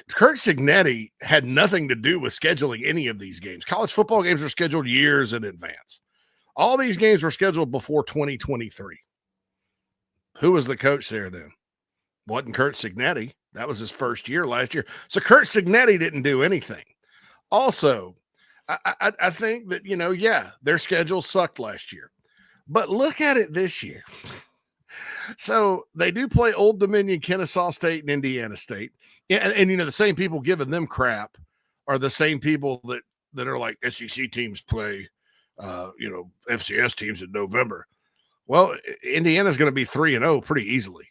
Kurt Cignetti had nothing to do with scheduling any of these games. College football games were scheduled years in advance. All these games were scheduled before 2023. Who was the coach there then? Wasn't Kurt Cignetti. That was his first year last year. So Kurt Cignetti didn't do anything. Also, I think that, their schedule sucked last year. But look at it this year. So they do play Old Dominion, Kennesaw State, and Indiana State. And the same people giving them crap are the same people that are like SEC teams play, FCS teams in November. Well, Indiana's going to be 3-0 pretty easily.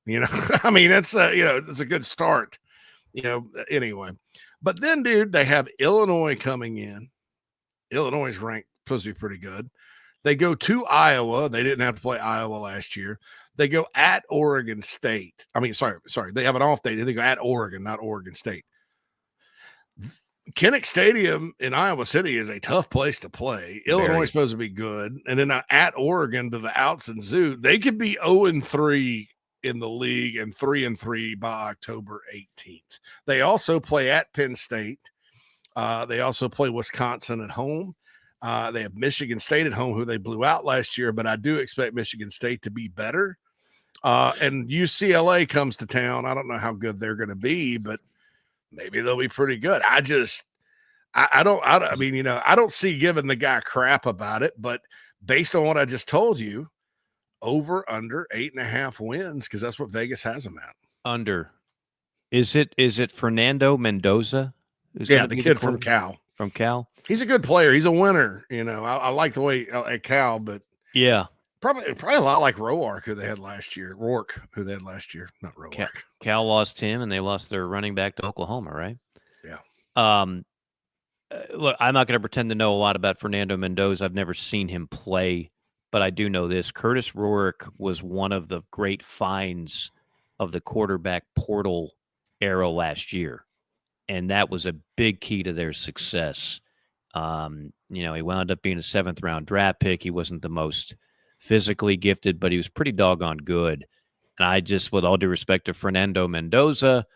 I mean, it's a good start, anyway. But then, dude, they have Illinois coming in. Illinois is ranked, supposed to be pretty good. They go to Iowa. They didn't have to play Iowa last year. They go at Oregon State. I mean, sorry. They have an off day. They go at Oregon, not Oregon State. Kinnick Stadium in Iowa City is a tough place to play. Illinois is supposed to be good. And then at Oregon to the Outs and Zoo, they could be 0-3 in the league and 3-3 by October 18th. They also play at Penn State. They also play Wisconsin at home. They have Michigan State at home, who they blew out last year, but I do expect Michigan State to be better. And UCLA comes to town. I don't know how good they're going to be, but maybe they'll be pretty good. I don't see giving the guy crap about it, but based on what I just told you, over under 8.5 wins, because that's what Vegas has them at. Under. Is it Fernando Mendoza? Yeah, the kid from Cal. From Cal? He's a good player. He's a winner. I like the way at Cal, but yeah, probably a lot like Roark, who they had last year. Not Roark. Cal lost him, and they lost their running back to Oklahoma, right? Yeah. Look, I'm not going to pretend to know a lot about Fernando Mendoza. I've never seen him play, but I do know this. Curtis Roark was one of the great finds of the quarterback portal era last year. And that was a big key to their success. He wound up being a 7th round draft pick. He wasn't the most physically gifted, but he was pretty doggone good. And I just, with all due respect to Fernando Mendoza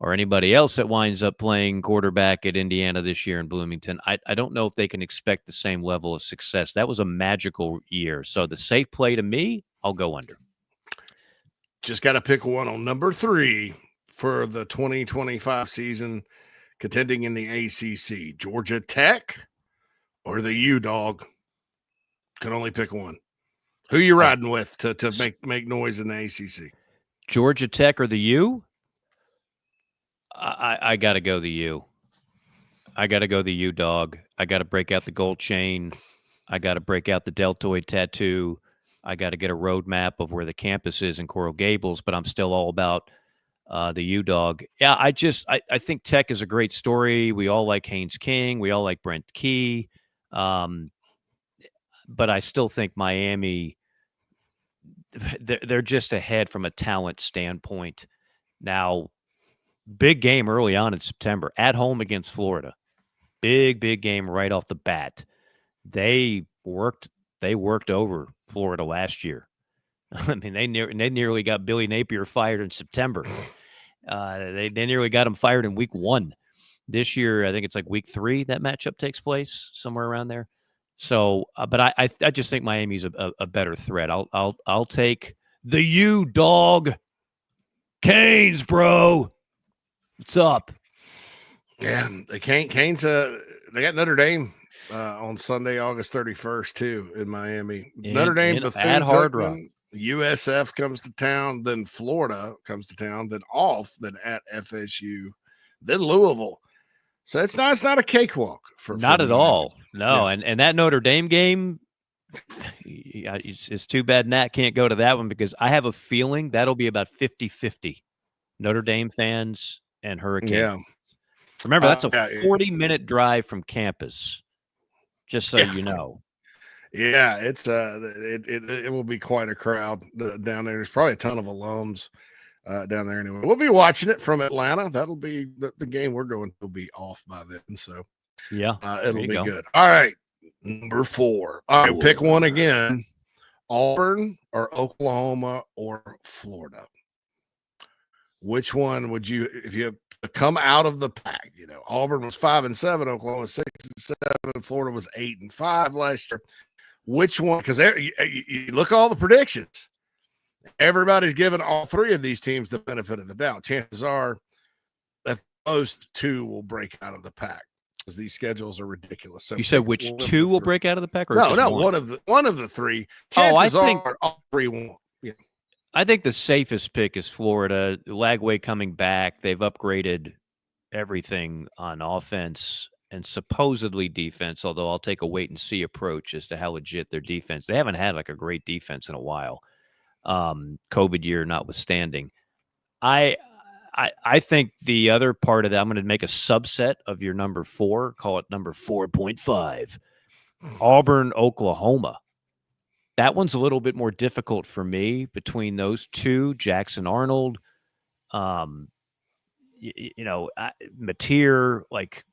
or anybody else that winds up playing quarterback at Indiana this year in Bloomington, I don't know if they can expect the same level of success. That was a magical year. So the safe play to me, I'll go under. Just got to pick one on number 3 for the 2025 season, contending in the ACC. Georgia Tech or the U-Dog? Can only pick one. Who you riding with to make noise in the ACC? Georgia Tech or the U? I got to go the U. I got to go the U-Dog. I got to break out the gold chain. I got to break out the deltoid tattoo. I got to get a roadmap of where the campus is in Coral Gables, but I'm still all about the U-Dog. Yeah, I think Tech is a great story. We all like Haynes King. We all like Brent Key. But I still think Miami, they're just ahead from a talent standpoint. Now, big game early on in September at home against Florida. Big game right off the bat. They worked over Florida last year. I mean, they nearly got Billy Napier fired in September. They nearly got him fired in week 1. This year, I think it's like week 3 that matchup takes place, somewhere around there. So, but I just think Miami's a better threat. I'll take the U dog. Canes, bro. What's up? Yeah, Canes. They got Notre Dame on Sunday, August 31st, too, in Miami. Notre Dame, at Hard Rock. USF comes to town, then Florida comes to town, then then at FSU, then Louisville. So it's not a cakewalk for not at Miami. all. No, yeah. and that Notre Dame game, it's too bad Nat can't go to that one because I have a feeling that'll be about 50-50. Notre Dame fans and Hurricane. Yeah. Remember, that's a 40-minute drive from campus, just so you know. Yeah, it's it will be quite a crowd down there. There's probably a ton of alums down there anyway. We'll be watching it from Atlanta. That'll be the game we're going to will be off by then. So yeah, it'll be good. All right, number 4. All right, pick one again. Auburn or Oklahoma or Florida. Which one would you, if you come out of the pack? You know, Auburn was 5-7, Oklahoma 6-7, Florida was 8-5 last year. Which one? Because you look at all the predictions. Everybody's given all 3 of these teams the benefit of the doubt. Chances are that most 2 will break out of the pack because these schedules are ridiculous. So you said which 2 will break out of the pack, or no, one of the 3. Chances are all 3 won't. Yeah. I think the safest pick is Florida. Lagway coming back. They've upgraded everything on offense and supposedly defense, although I'll take a wait-and-see approach as to how legit their defense. They haven't had, like, a great defense in a while, COVID year notwithstanding. I think the other part of that, I'm going to make a subset of your number 4, call it number 4.5, Auburn, Oklahoma. That one's a little bit more difficult for me between those 2, Jackson Arnold, Mateer, like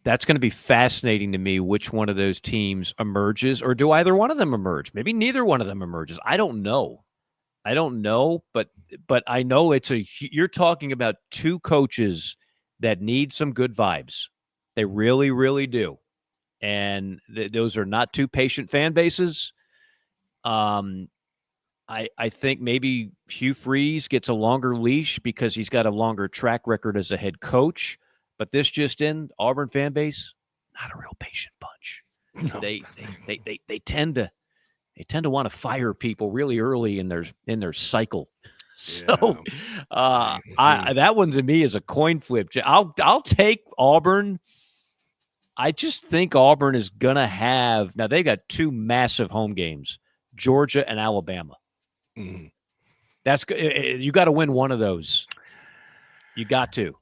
that's going to be fascinating to me which one of those teams emerges, or do either one of them emerge? Maybe neither one of them emerges. I don't know, but I know you're talking about 2 coaches that need some good vibes. They really, really do. And those are not 2 patient fan bases. I think maybe Hugh Freeze gets a longer leash because he's got a longer track record as a head coach. But this just in, Auburn fan base, not a real patient bunch. No. They tend to want to fire people really early in their cycle. So that one to me is a coin flip. I'll take Auburn. I just think Auburn is going to have – now, they got 2 massive home games, Georgia and Alabama. Mm-hmm. You got to win one of those. You got to.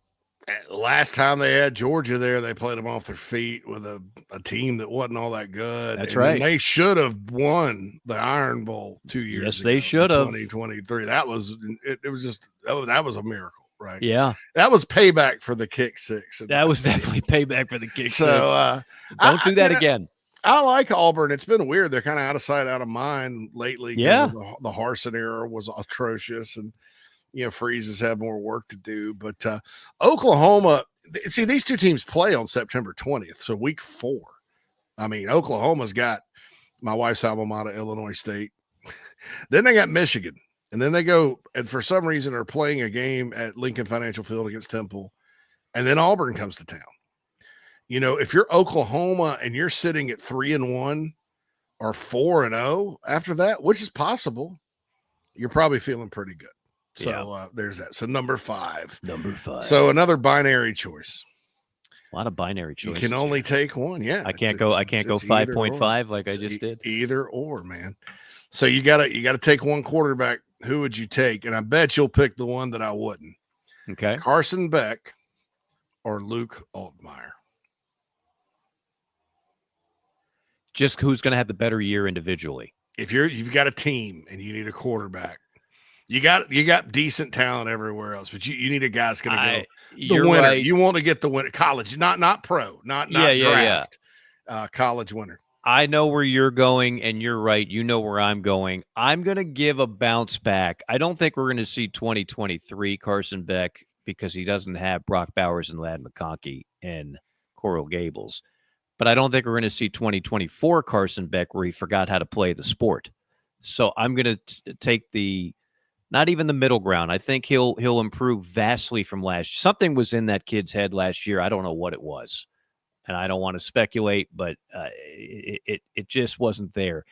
Last time they had Georgia there, they played them off their feet with a team that wasn't all that good. That's right. And they should have won the Iron Bowl 2 years ago. Yes, they should have. 2023. That was a miracle. Right. Yeah. That was payback for the kick 6. That was definitely payback for the kick 6. So don't do that again. I like Auburn. It's been weird. They're kind of out of sight, out of mind lately. Yeah. The Harsin era was atrocious, and Freeze has had more work to do. But Oklahoma, see, these 2 teams play on September 20th, so week 4. I mean, Oklahoma's got my wife's alma mater, Illinois State. Then they got Michigan. And then they go, and for some reason are playing a game at Lincoln Financial Field against Temple. And then Auburn comes to town. If you're Oklahoma and you're sitting at 3-1 or 4-0 after that, which is possible, you're probably feeling pretty good. So there's that. So number 5. So another binary choice. A lot of binary choices. You can only take one. Yeah. I can't go 5.5 like I just did. Either or, man. So you gotta take one quarterback. Who would you take? And I bet you'll pick the one that I wouldn't. Okay. Carson Beck or Luke Altmaier. Just who's going to have the better year individually? If you've got a team and you need a quarterback, you got decent talent everywhere else, but you need a guy that's going to go the winner. Right. You want to get the winner, college, not pro, not draft, college winner. I know where you're going, and you're right. You know where I'm going. I'm going to give a bounce back. I don't think we're going to see 2023 Carson Beck because he doesn't have Brock Bowers and Ladd McConkey and Coral Gables. but I don't think we're going to see 2024 Carson Beck where he forgot how to play the sport. So I'm going to take not even the middle ground. I think he'll improve vastly from last year. Something was in that kid's head last year. I don't know what it was, and I don't want to speculate, but it just wasn't there.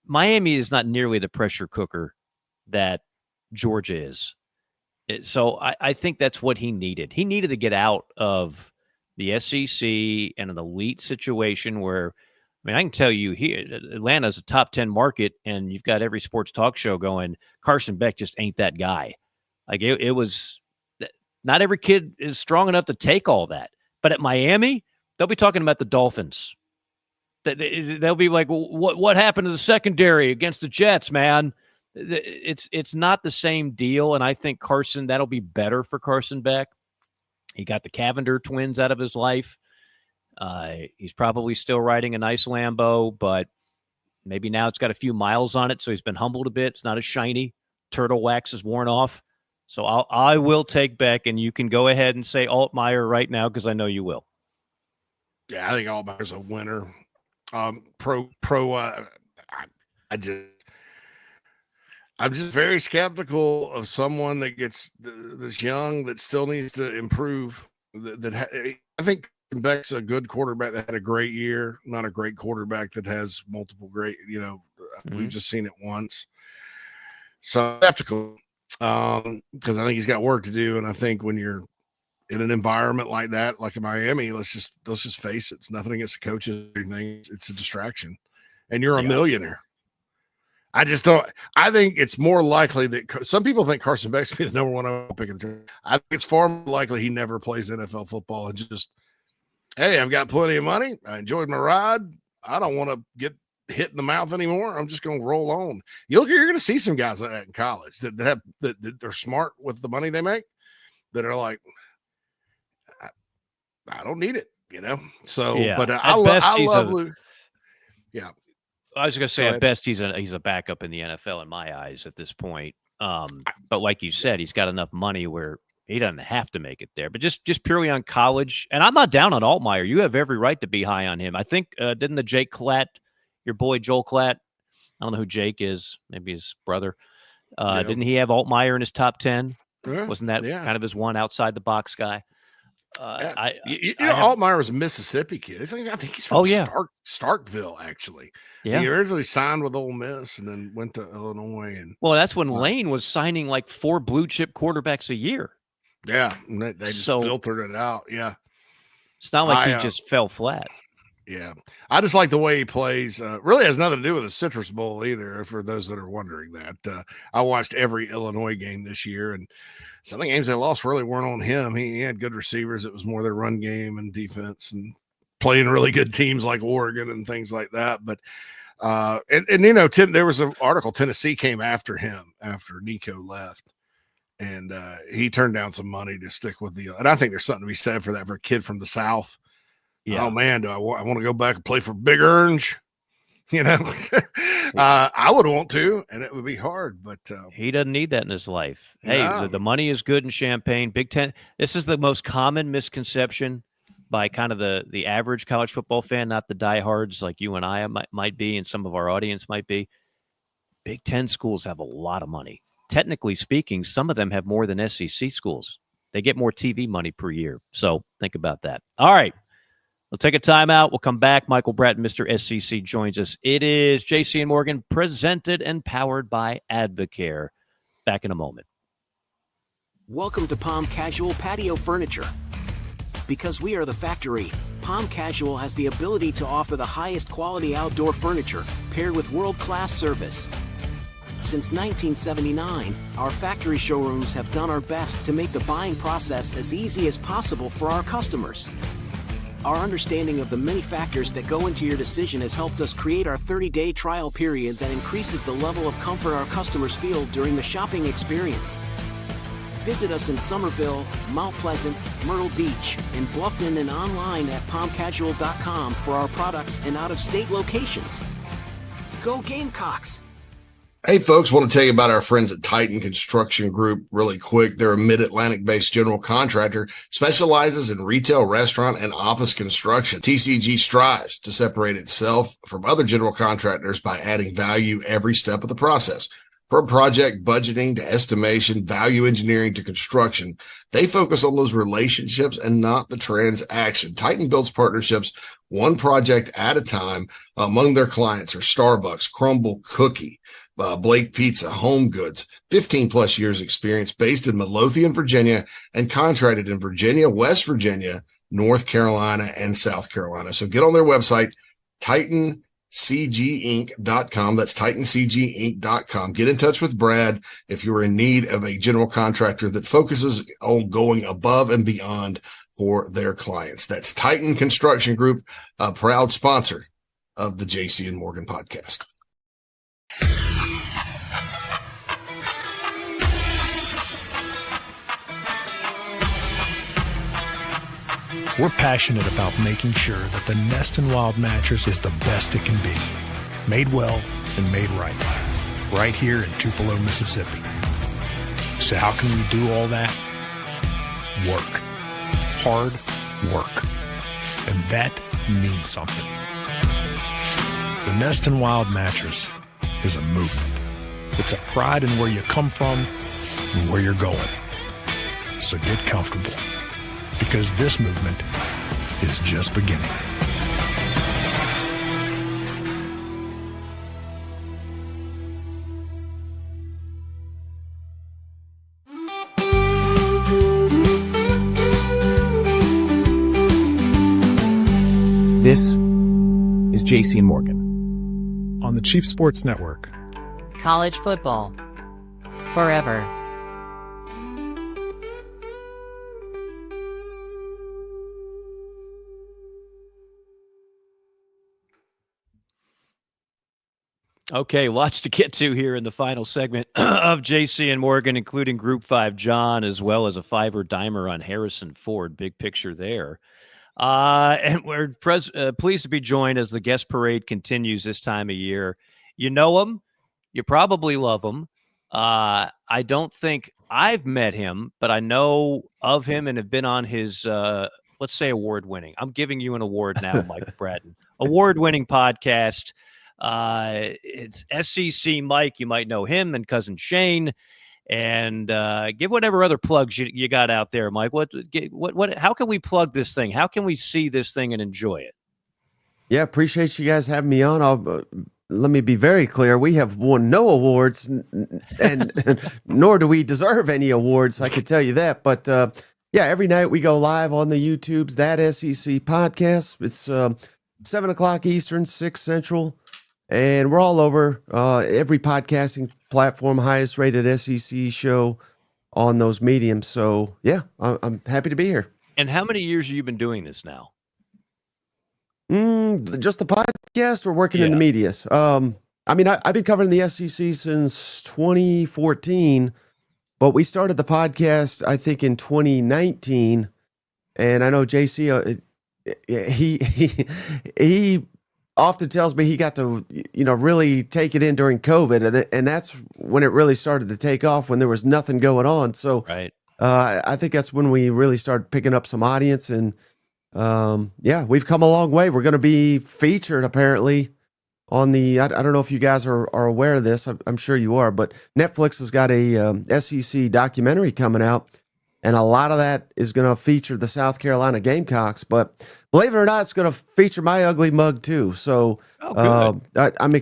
Miami is not nearly the pressure cooker that Georgia is. So I think that's what he needed. He needed to get out of the SEC and an elite situation where, I mean, I can tell you here, Atlanta's a top 10 market, and you've got every sports talk show going, Carson Beck just ain't that guy. Like it was, not every kid is strong enough to take all that. But at Miami, they'll be talking about the Dolphins. They'll be like, what happened to the secondary against the Jets, man? It's not the same deal, and I think that'll be better for Carson Beck. He got the Cavender twins out of his life. He's probably still riding a nice Lambo, but maybe now it's got a few miles on it, so he's been humbled a bit. It's not as shiny. Turtle wax is worn off. So I will take Beck, and you can go ahead and say Altmaier right now because I know you will. Yeah, I think Altmaier's a winner. I'm just very skeptical of someone that gets this young that still needs to improve. I think Beck's a good quarterback that had a great year, not a great quarterback that has multiple great, we've just seen it once. So I'm skeptical because I think he's got work to do. And I think when you're in an environment like that, like in Miami, let's just face it. It's nothing against the coaches or anything. It's a distraction. And you're a millionaire. I just don't. I think it's more likely that some people think Carson Beck's going to be the number one overall pick of the draft. I think it's far more likely he never plays NFL football and just, hey, I've got plenty of money. I enjoyed my ride. I don't want to get hit in the mouth anymore. I'm just going to roll on. You're going to see some guys like that in college that they're smart with the money they make, that are like, I don't need it, So, yeah. But I love Luke. Yeah. I was going to say, at best, he's a backup in the NFL in my eyes at this point. But like you said, he's got enough money where he doesn't have to make it there. But just purely on college, and I'm not down on Altmaier. You have every right to be high on him. I think didn't the Jake Klatt, your boy Joel Klatt, I don't know who Jake is, maybe his brother. Didn't he have Altmaier in his top 10? Yeah. Wasn't that kind of his one outside the box guy? Altmaier was a Mississippi kid. I think he's from Starkville, actually. Yeah. He originally signed with Ole Miss and then went to Illinois. Well, that's when Lane was signing like 4 blue chip quarterbacks a year. Yeah, and they just filtered it out. Yeah, it's not like he just fell flat. Yeah, I just like the way he plays. Really has nothing to do with the Citrus Bowl either, for those that are wondering that. I watched every Illinois game this year, and some of the games they lost really weren't on him. He had good receivers. It was more their run game and defense and playing really good teams like Oregon and things like that. But, there was an article, Tennessee came after him after Nico left. And he turned down some money to stick with and I think there's something to be said for that for a kid from the South. Yeah. Oh man, do I want to go back and play for Big Orange? I would want to, and it would be hard, but he doesn't need that in his life. Hey, the money is good in Champaign. Big Ten. This is the most common misconception by kind of the average college football fan, not the diehards like you and I might be, and some of our audience might be. Big Ten schools have a lot of money. Technically speaking, some of them have more than SEC schools. They get more TV money per year. So think about that. All right. We'll take a timeout. We'll come back. Michael Bratton, Mr. SEC, joins us. It is JC and Morgan, presented and powered by Advocare. Back in a moment. Welcome to Palm Casual Patio Furniture. Because we are the factory, Palm Casual has the ability to offer the highest quality outdoor furniture paired with world-class service. Since 1979, our factory showrooms have done our best to make the buying process as easy as possible for our customers. Our understanding of the many factors that go into your decision has helped us create our 30-day trial period that increases the level of comfort our customers feel during the shopping experience. Visit us in Somerville, Mount Pleasant, Myrtle Beach, and Bluffton, and online at palmcasual.com for our products in out-of-state locations. Go Gamecocks! Hey, folks, want to tell you about our friends at Titan Construction Group really quick. They're a mid-Atlantic-based general contractor, specializes in retail, restaurant, and office construction. TCG strives to separate itself from other general contractors by adding value every step of the process. From project budgeting to estimation, value engineering to construction, they focus on those relationships and not the transaction. Titan builds partnerships one project at a time. Among their clients are Starbucks, Crumble Cookie, Blake Pizza, Home Goods, 15 plus years experience, based in Midlothian, Virginia, and contracted in Virginia, West Virginia, North Carolina, and South Carolina. So get on their website, TitanCGinc.com. That's TitanCGinc.com. Get in touch with Brad if you're in need of a general contractor that focuses on going above and beyond for their clients. That's Titan Construction Group, a proud sponsor of the JC and Morgan podcast. We're passionate about making sure that the Nest and Wild mattress is the best it can be. Made well and made right here in Tupelo, Mississippi. So how can we do all that? Work. Hard work. And that means something. The Nest and Wild mattress is a movement. It's a pride in where you come from and where you're going. So get comfortable, because this movement is just beginning. This is JC and Morgan on the Chief Sports Network. College football forever. Okay, lots to get to here in the final segment of JC and Morgan, including Group 5 John, as well as a fiver dimer on Harrison Ford. Big picture there. And we're pleased to be joined as the guest parade continues this time of year. You know him. You probably love him. I don't think I've met him, but I know of him and have been on his, let's say, award-winning. I'm giving you an award now, Michael Bratton. Award-winning podcast. It's SEC Mike. You might know him and cousin Shane. And give whatever other plugs you got out there, Mike. What? How can we plug this thing? How can we see this thing and enjoy it? Yeah, appreciate you guys having me on. Let me be very clear. We have won no awards, and nor do we deserve any awards. I can tell you that. But yeah, every night we go live on the YouTubes, That SEC Podcast. It's 7 o'clock Eastern, 6 Central. And we're all over every podcasting platform, highest rated SEC show on those mediums. So, yeah, I'm happy to be here. And how many years have you been doing this now? Just the podcast or working in the medias? I mean, I've been covering the SEC since 2014, but we started the podcast, I think, in 2019. And I know JC, he often tells me he got to, really take it in during COVID. And that's when it really started to take off, when there was nothing going on. So right. I think that's when we really started picking up some audience. And yeah, we've come a long way. We're going to be featured apparently on the, I don't know if you guys are aware of this. I'm sure you are, but Netflix has got a SEC documentary coming out. And a lot of that is going to feature the South Carolina Gamecocks. But believe it or not, it's going to feature my ugly mug too. So I'm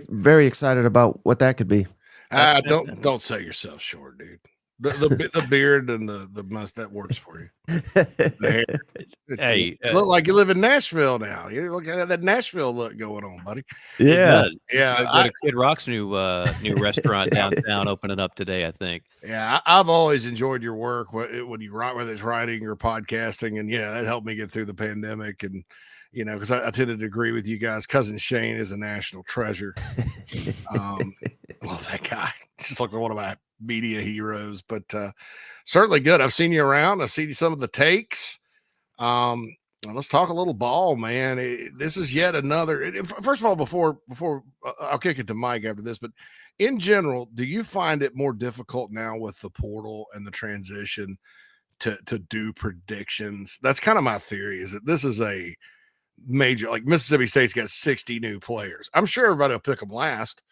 very excited about what that could be. Don't sell yourself short, dude. The beard and the must, that works for you. The hair. Hey, look like you live in Nashville now. You look at that Nashville look going on, buddy. Yeah, yeah. Kid Rock's new restaurant downtown opening up today, I think. Yeah, I've always enjoyed your work when you write, whether it's writing or podcasting, and yeah, that helped me get through the pandemic. And because I tended to agree with you guys. Cousin Shane is a national treasure. Love that guy. It's just like one of my media heroes, but certainly good. I've seen you around. I've seen some of the takes. Well, let's talk a little ball, man. This is yet another. First of all, before I'll kick it to Mike after this, but in general, do you find it more difficult now with the portal and the transition to do predictions? That's kind of my theory. Is that this is a major, like Mississippi State's got 60 new players. I'm sure everybody will pick them last,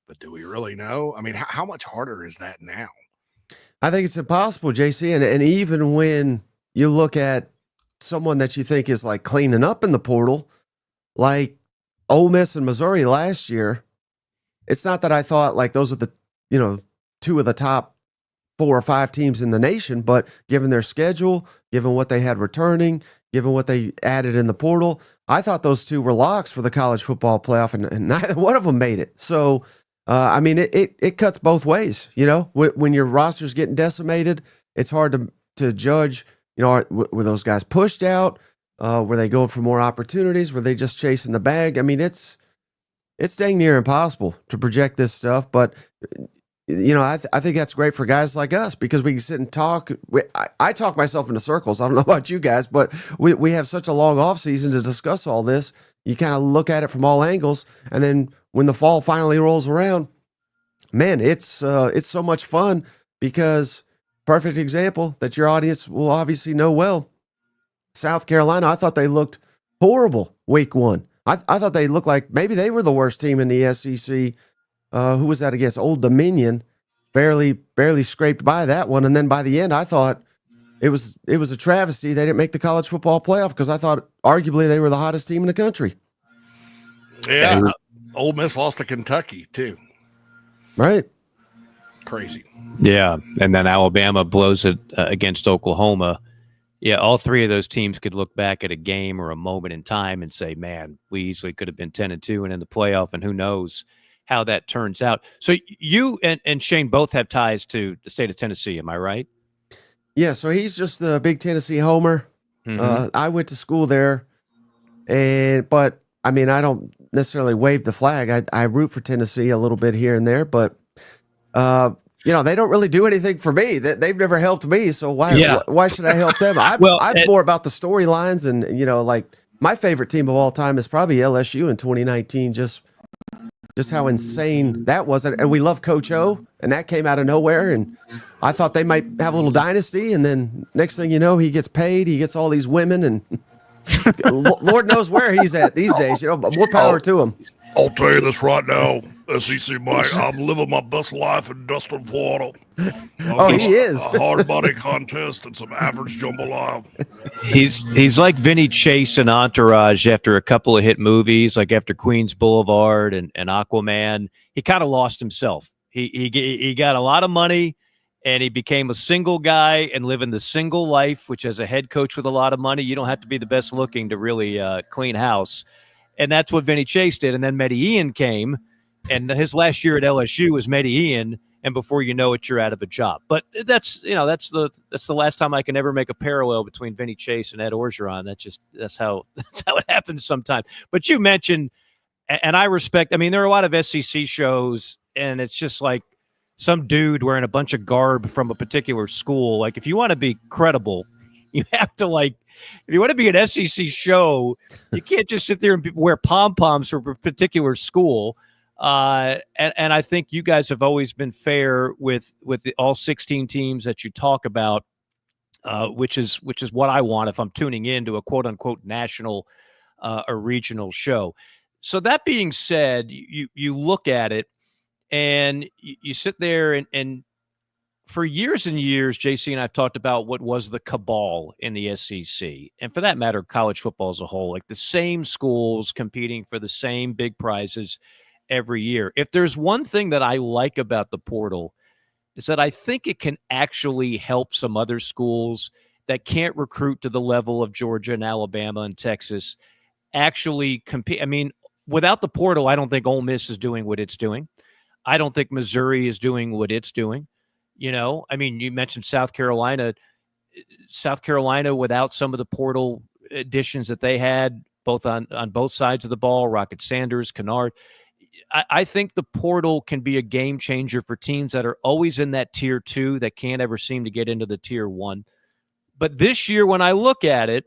but do we really know? I mean, how much harder is that now? I think it's impossible, JC. And even when you look at someone that you think is like cleaning up in the portal, like Ole Miss and Missouri last year, it's not that I thought like those are the, two of the top 4 or 5 teams in the nation, but given their schedule, given what they had returning, given what they added in the portal, I thought those two were locks for the college football playoff, and neither one of them made it. So, I mean, it cuts both ways. When your roster's getting decimated, it's hard to judge. Were those guys pushed out? Were they going for more opportunities? Were they just chasing the bag? I mean, it's dang near impossible to project this stuff. But, I think that's great for guys like us because we can sit and talk. I talk myself into circles. I don't know about you guys, but we have such a long off season to discuss all this. You kind of look at it from all angles. And then when the fall finally rolls around, man, it's so much fun because perfect example that your audience will obviously know well. South Carolina, I thought they looked horrible week 1. I thought they looked like maybe they were the worst team in the SEC. Who was that against? Old Dominion. Barely scraped by that one. And then by the end, I thought it was a travesty they didn't make the college football playoff because I thought arguably they were the hottest team in the country. Yeah. Ole Miss lost to Kentucky too. Right. Crazy. Yeah, and then Alabama blows it against Oklahoma. Yeah, all 3 of those teams could look back at a game or a moment in time and say, man, we easily could have been 10-2 and in the playoff, and who knows how that turns out. So you and Shane both have ties to the state of Tennessee, am I right? Yeah, so he's just the big Tennessee homer. Mm-hmm. I went to school there, but I mean, I don't necessarily wave the flag. I root for Tennessee a little bit here and there, but they don't really do anything for me. They've never helped me, so why should I help them? I'm more about the storylines, and like my favorite team of all time is probably LSU in 2019. Just how insane that was, and we love Coach O, and that came out of nowhere. And I thought they might have a little dynasty, and then next thing you know, he gets paid, he gets all these women, and Lord knows where he's at these days. More power to him. I'll tell you this right now, SEC Mike. I'm living my best life in Destin, Florida. He is. A hard body contest and some average jambalaya. He's like Vinny Chase in Entourage after a couple of hit movies, like after Queens Boulevard and Aquaman. He kind of lost himself. He got a lot of money, and he became a single guy and living the single life, which as a head coach with a lot of money, you don't have to be the best looking to really clean house. And that's what Vinny Chase did. And then Meddy Ian came, and his last year at LSU was Meddy Ian, and before you know it, you're out of a job. But that's the last time I can ever make a parallel between Vinny Chase and Ed Orgeron. That's how it happens sometimes. But you mentioned, and I respect. I mean, there are a lot of SEC shows, and it's just like some dude wearing a bunch of garb from a particular school. Like, if you want to be credible, you have to if you want to be an SEC show, you can't just sit there and wear pom-poms for a particular school. And I think you guys have always been fair with all 16 teams that you talk about, which is what I want if I'm tuning in to a quote unquote national or regional show. So that being said, you look at it and you sit there and for years and years, JC and I have talked about what was the cabal in the SEC. And for that matter, college football as a whole, like the same schools competing for the same big prizes every year. If there's one thing that I like about the portal, is that I think it can actually help some other schools that can't recruit to the level of Georgia and Alabama and Texas actually compete. I mean, without the portal, I don't think Ole Miss is doing what it's doing. I don't think Missouri is doing what it's doing. I mean, you mentioned South Carolina. South Carolina, without some of the portal additions that they had, both on both sides of the ball, Rocket Sanders, Kennard, I think the portal can be a game changer for teams that are always in that tier 2 that can't ever seem to get into the tier 1. But this year, when I look at it,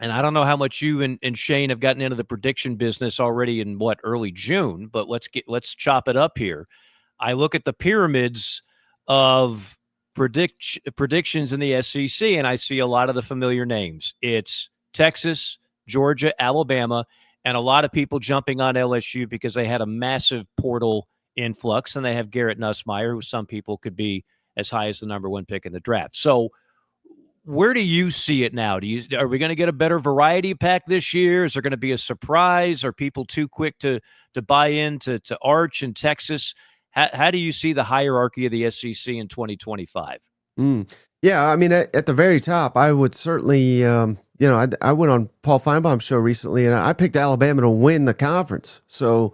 and I don't know how much you and Shane have gotten into the prediction business already in early June, but let's chop it up here. I look at the pyramids of predictions in the SEC, and I see a lot of the familiar names. It's Texas, Georgia, Alabama, and a lot of people jumping on LSU because they had a massive portal influx, and they have Garrett Nussmeier, who some people could be as high as the number 1 pick in the draft. So where do you see it now? Are we going to get a better variety pack this year? Is there going to be a surprise? Are people too quick to buy into Arch and Texas? How do you see the hierarchy of the SEC in 2025? Yeah, I mean, at the very top, I would certainly, I went on Paul Feinbaum's show recently, and I picked Alabama to win the conference. So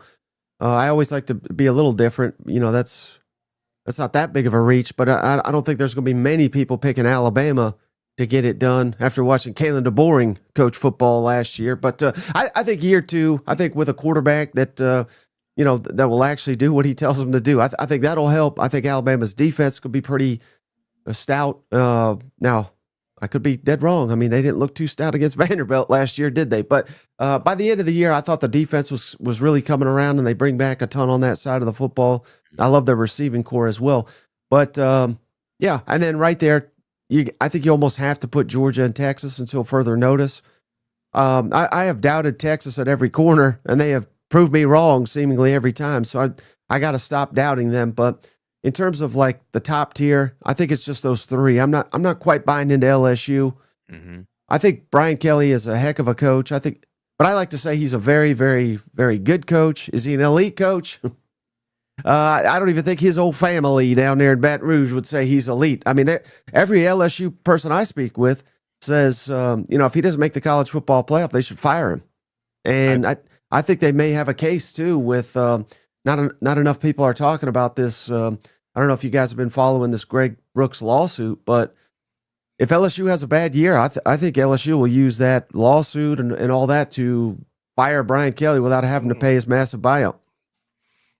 I always like to be a little different. That's not that big of a reach, but I don't think there's going to be many people picking Alabama to get it done after watching Kalen DeBoring coach football last year. But I think year 2, I think with a quarterback that that will actually do what he tells them to do, I think that'll help. I think Alabama's defense could be pretty stout. Now, I could be dead wrong. I mean, they didn't look too stout against Vanderbilt last year, did they? But by the end of the year, I thought the defense was really coming around, and they bring back a ton on that side of the football. I love their receiving core as well. But yeah, and then right there, I think you almost have to put Georgia and Texas until further notice. I have doubted Texas at every corner, and they have proved me wrong seemingly every time. So I got to stop doubting them. But in terms of like the top tier, I think it's just those 3. I'm not quite buying into LSU. Mm-hmm. I think Brian Kelly is a heck of a coach. But I like to say he's a very, very, very good coach. Is he an elite coach? I don't even think his whole family down there in Baton Rouge would say he's elite. I mean, every LSU person I speak with says, if he doesn't make the college football playoff, they should fire him. And I think they may have a case too with not enough people are talking about this. I don't know if you guys have been following this Greg Brooks lawsuit, but if LSU has a bad year, I think LSU will use that lawsuit and all that to fire Brian Kelly without having to pay his massive buyout.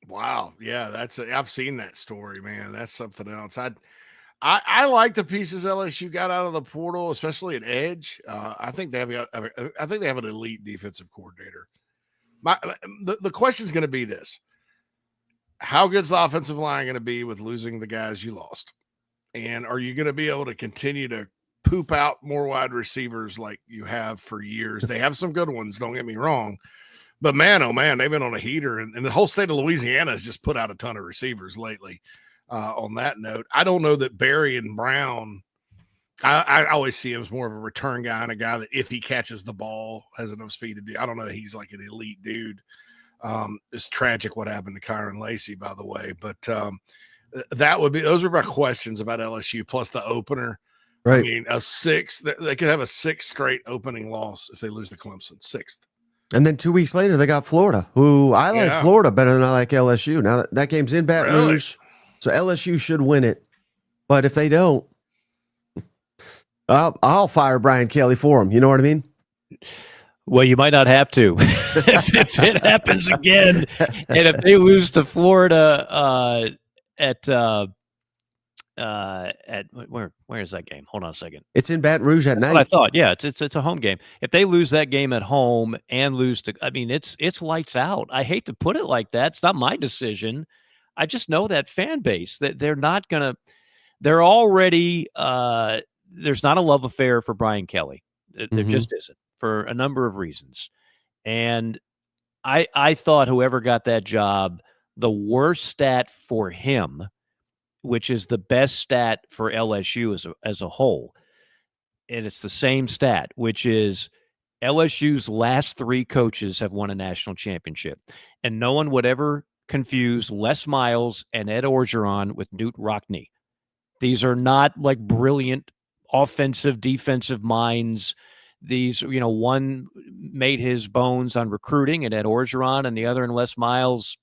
Wow. Yeah, I've seen that story, man. That's something else. I like the pieces LSU got out of the portal, especially at edge. I think they have an elite defensive coordinator. The question is going to be this: how good's the offensive line going to be with losing the guys you lost? And are you going to be able to continue to poop out more wide receivers like you have for years? They have some good ones, don't get me wrong. But man, oh man, they've been on a heater, and the whole state of Louisiana has just put out a ton of receivers lately. On that note, I don't know that Barry and Brown, I always see him as more of a return guy and a guy that if he catches the ball has enough speed to do. I don't know that he's like an elite dude. It's tragic what happened to Kyron Lacey, by the way. But those are my questions about LSU plus the opener. Right. I mean, they could have a 6th straight opening loss if they lose to Clemson, 6th. And then 2 weeks later, they got Florida, who I like Florida better than I like LSU. Now that game's in Baton Rouge, so LSU should win it. But if they don't, I'll fire Brian Kelly for him. You know what I mean? Well, you might not have to if it happens again, and if they lose to Florida at where is that game? Hold on a second. It's in Baton Rouge at night. I thought, yeah, it's a home game. If they lose that game at home and lose to, I mean, it's lights out. I hate to put it like that. It's not my decision. I just know that fan base that they're not gonna. They're already there's not a love affair for Brian Kelly. There just isn't, for a number of reasons. And I thought whoever got that job, the worst stat for him, which is the best stat for LSU as a whole, and it's the same stat, which is LSU's last 3 coaches have won a national championship. And no one would ever confuse Les Miles and Ed Orgeron with Newt Rockne. These are not like brilliant offensive, defensive minds. These, one made his bones on recruiting and Ed Orgeron, and the other in Les Miles,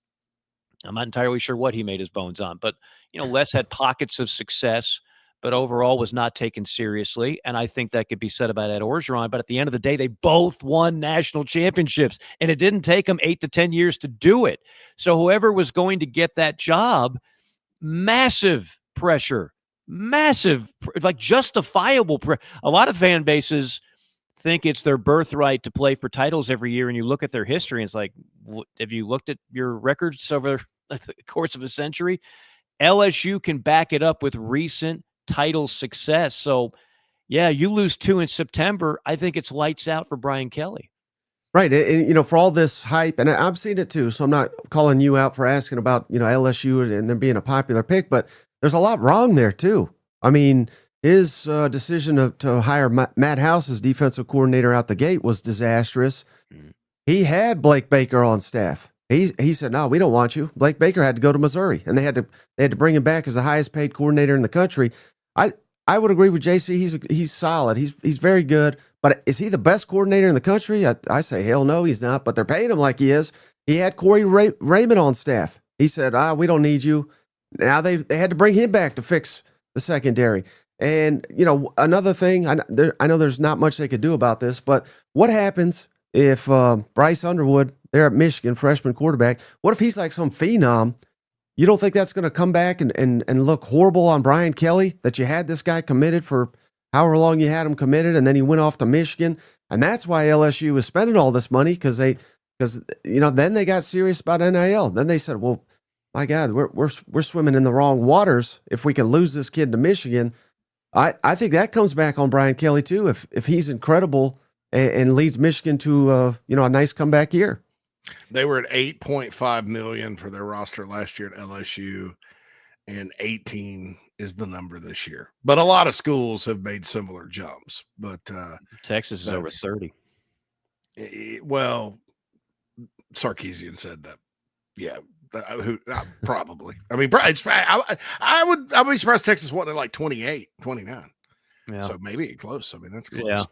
I'm not entirely sure what he made his bones on, but Les had pockets of success, but overall was not taken seriously. And I think that could be said about Ed Orgeron. But at the end of the day, they both won national championships, and it didn't take them 8 to 10 years to do it. So whoever was going to get that job, massive pressure, like justifiable. A lot of fan bases think it's their birthright to play for titles every year. And you look at their history, and it's like, have you looked at your records over the course of a century? LSU can back it up with recent title success. So, yeah, you lose 2 in September. I think it's lights out for Brian Kelly. Right. And, for all this hype, and I've seen it too, so I'm not calling you out for asking about, LSU and them being a popular pick, but there's a lot wrong there too. I mean, his decision to hire Matt House as defensive coordinator out the gate was disastrous. He had Blake Baker on staff. He said, "No, we don't want you." Blake Baker had to go to Missouri, and they had to bring him back as the highest paid coordinator in the country. I would agree with JC. He's solid. He's very good. But is he the best coordinator in the country? I say hell no, he's not. But they're paying him like he is. He had Corey Raymond on staff. He said, "We don't need you." Now they had to bring him back to fix the secondary. And another thing, I know there's not much they could do about this, but what happens if Bryce Underwood, there at Michigan, freshman quarterback, what if he's like some phenom? You don't think that's going to come back and look horrible on Brian Kelly, that you had this guy committed for however long you had him committed, and then he went off to Michigan? And that's why LSU was spending all this money, because then they got serious about NIL. Then they said, well, my God, we're swimming in the wrong waters if we can lose this kid to Michigan. I think that comes back on Brian Kelly too, if he's incredible and leads Michigan to a nice comeback year. They were at $8.5 million for their roster last year at LSU, and 18 is the number this year. But a lot of schools have made similar jumps. But Texas is over 30. Well, Sarkisian said that. Yeah, probably. I mean, I would be surprised Texas wanted like 28, 29. Yeah. So maybe close. I mean, that's close. Yeah.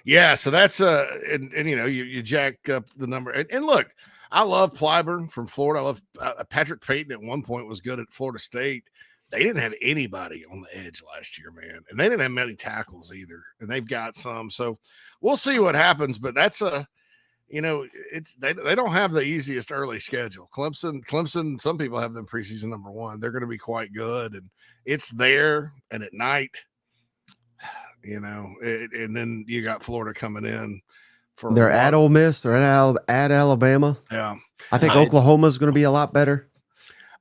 But, so that's and you jack up the number. And look, I love Clyburn from Florida. I love Patrick Payton at one point was good at Florida State. They didn't have anybody on the edge last year, man. And they didn't have many tackles either. And they've got some. So we'll see what happens. But that's they don't have the easiest early schedule. Clemson, some people have them preseason number 1. They're going to be quite good. And it's there and at night. And then you got Florida coming in for. They're at Ole Miss. They're at Alabama. Yeah, I think Oklahoma's going to be a lot better.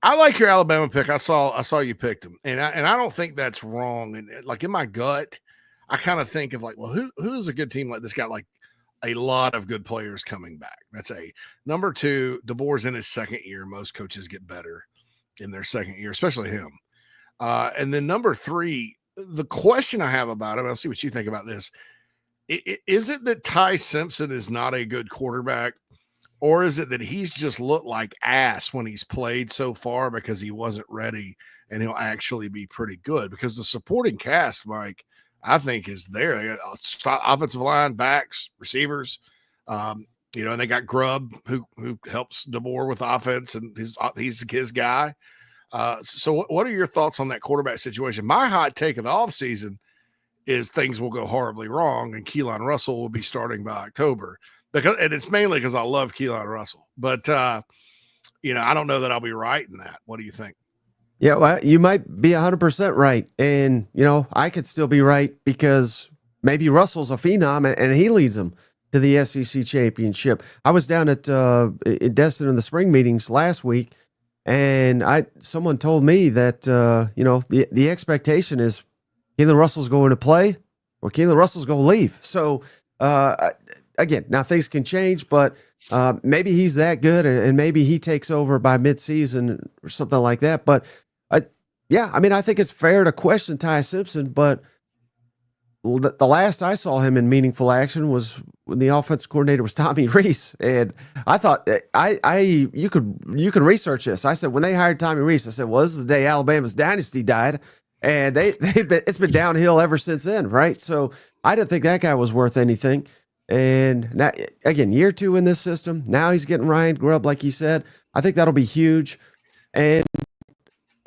I like your Alabama pick. I saw you picked them, and I don't think that's wrong. And like in my gut, I kind of think of like, well, who's a good team like this? Got like a lot of good players coming back. That's a number 2. DeBoer's in his second year. Most coaches get better in their second year, especially him. And then number 3. The question I have about him, I'll see what you think about this. Is it that Ty Simpson is not a good quarterback, or is it that he's just looked like ass when he's played so far because he wasn't ready and he'll actually be pretty good? Because the supporting cast, Mike, I think is there. They got offensive line, backs, receivers, and they got Grubb who helps DeBoer with offense, and he's his guy. So what are your thoughts on that quarterback situation? My hot take of the offseason is things will go horribly wrong and Keelan Russell will be starting by October, and it's mainly because I love Keelan Russell, but I don't know that I'll be right in that. What do you think? Yeah, well, you might be 100% right. And, I could still be right because maybe Russell's a phenom and he leads them to the SEC championship. I was down at Destin in the spring meetings last week, and someone told me that, the expectation is Keelan Russell's going to play or Keelan Russell's going to leave. So, again, now things can change, but maybe he's that good and maybe he takes over by midseason or something like that. But, I think it's fair to question Ty Simpson, but the last I saw him in meaningful action was when the offensive coordinator was Tommy Rees, and I thought you could research this. I said when they hired Tommy Rees, I said, well, this is the day Alabama's dynasty died, and it's been downhill ever since then, right? So I didn't think that guy was worth anything. And now, again, year 2 in this system. Now he's getting Ryan Grubb, like he said. I think that'll be huge, and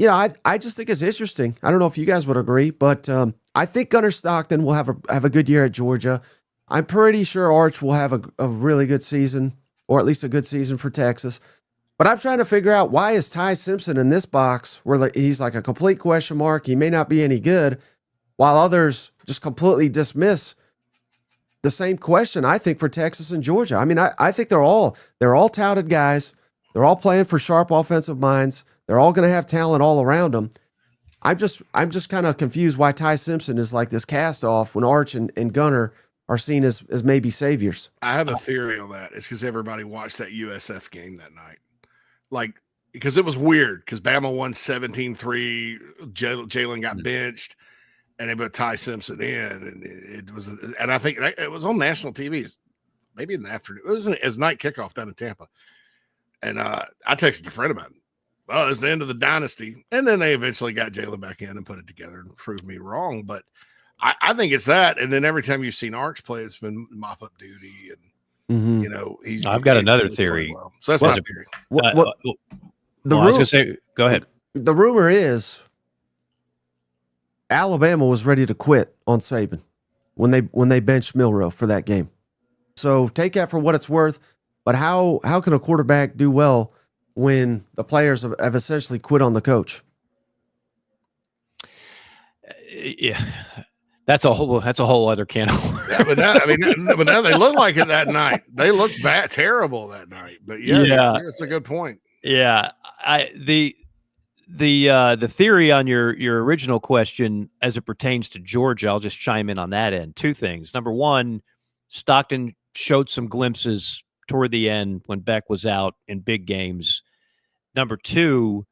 I just think it's interesting. I don't know if you guys would agree, but I think Gunnar Stockton will have a good year at Georgia. I'm pretty sure Arch will have a really good season, or at least a good season for Texas. But I'm trying to figure out, why is Ty Simpson in this box where he's like a complete question mark? He may not be any good, while others just completely dismiss the same question, I think, for Texas and Georgia. I mean, I think they're all touted guys. They're all playing for sharp offensive minds. They're all going to have talent all around them. I'm just kind of confused why Ty Simpson is like this cast off when Arch and Gunner are seen as maybe saviors. I have a theory on that. It's because everybody watched that USF game that night. Like, because it was weird because Bama won 17-3. Jalen got benched and they put Ty Simpson in. And it was, and I think it was on national TV, maybe in the afternoon. It was as night kickoff down in Tampa. And I texted a friend about it. Well, it's the end of the dynasty. And then they eventually got Jalen back in and put it together and proved me wrong. But I think it's that. And then every time you've seen Arch play, it's been mop up duty. And, I've got another theory. Well. So that's my theory. I was going to say, go ahead. The rumor is Alabama was ready to quit on Saban when they benched Milroe for that game. So take that for what it's worth. But how can a quarterback do well when the players have essentially quit on the coach? Yeah, that's a whole other can of worms. Yeah, but now they look like it that night. They look terrible that night. But yeah, it's a good point. Yeah, the theory on your original question as it pertains to Georgia, I'll just chime in on that end. Two things. Number one, Stockton showed some glimpses toward the end when Beck was out in big games. Number two,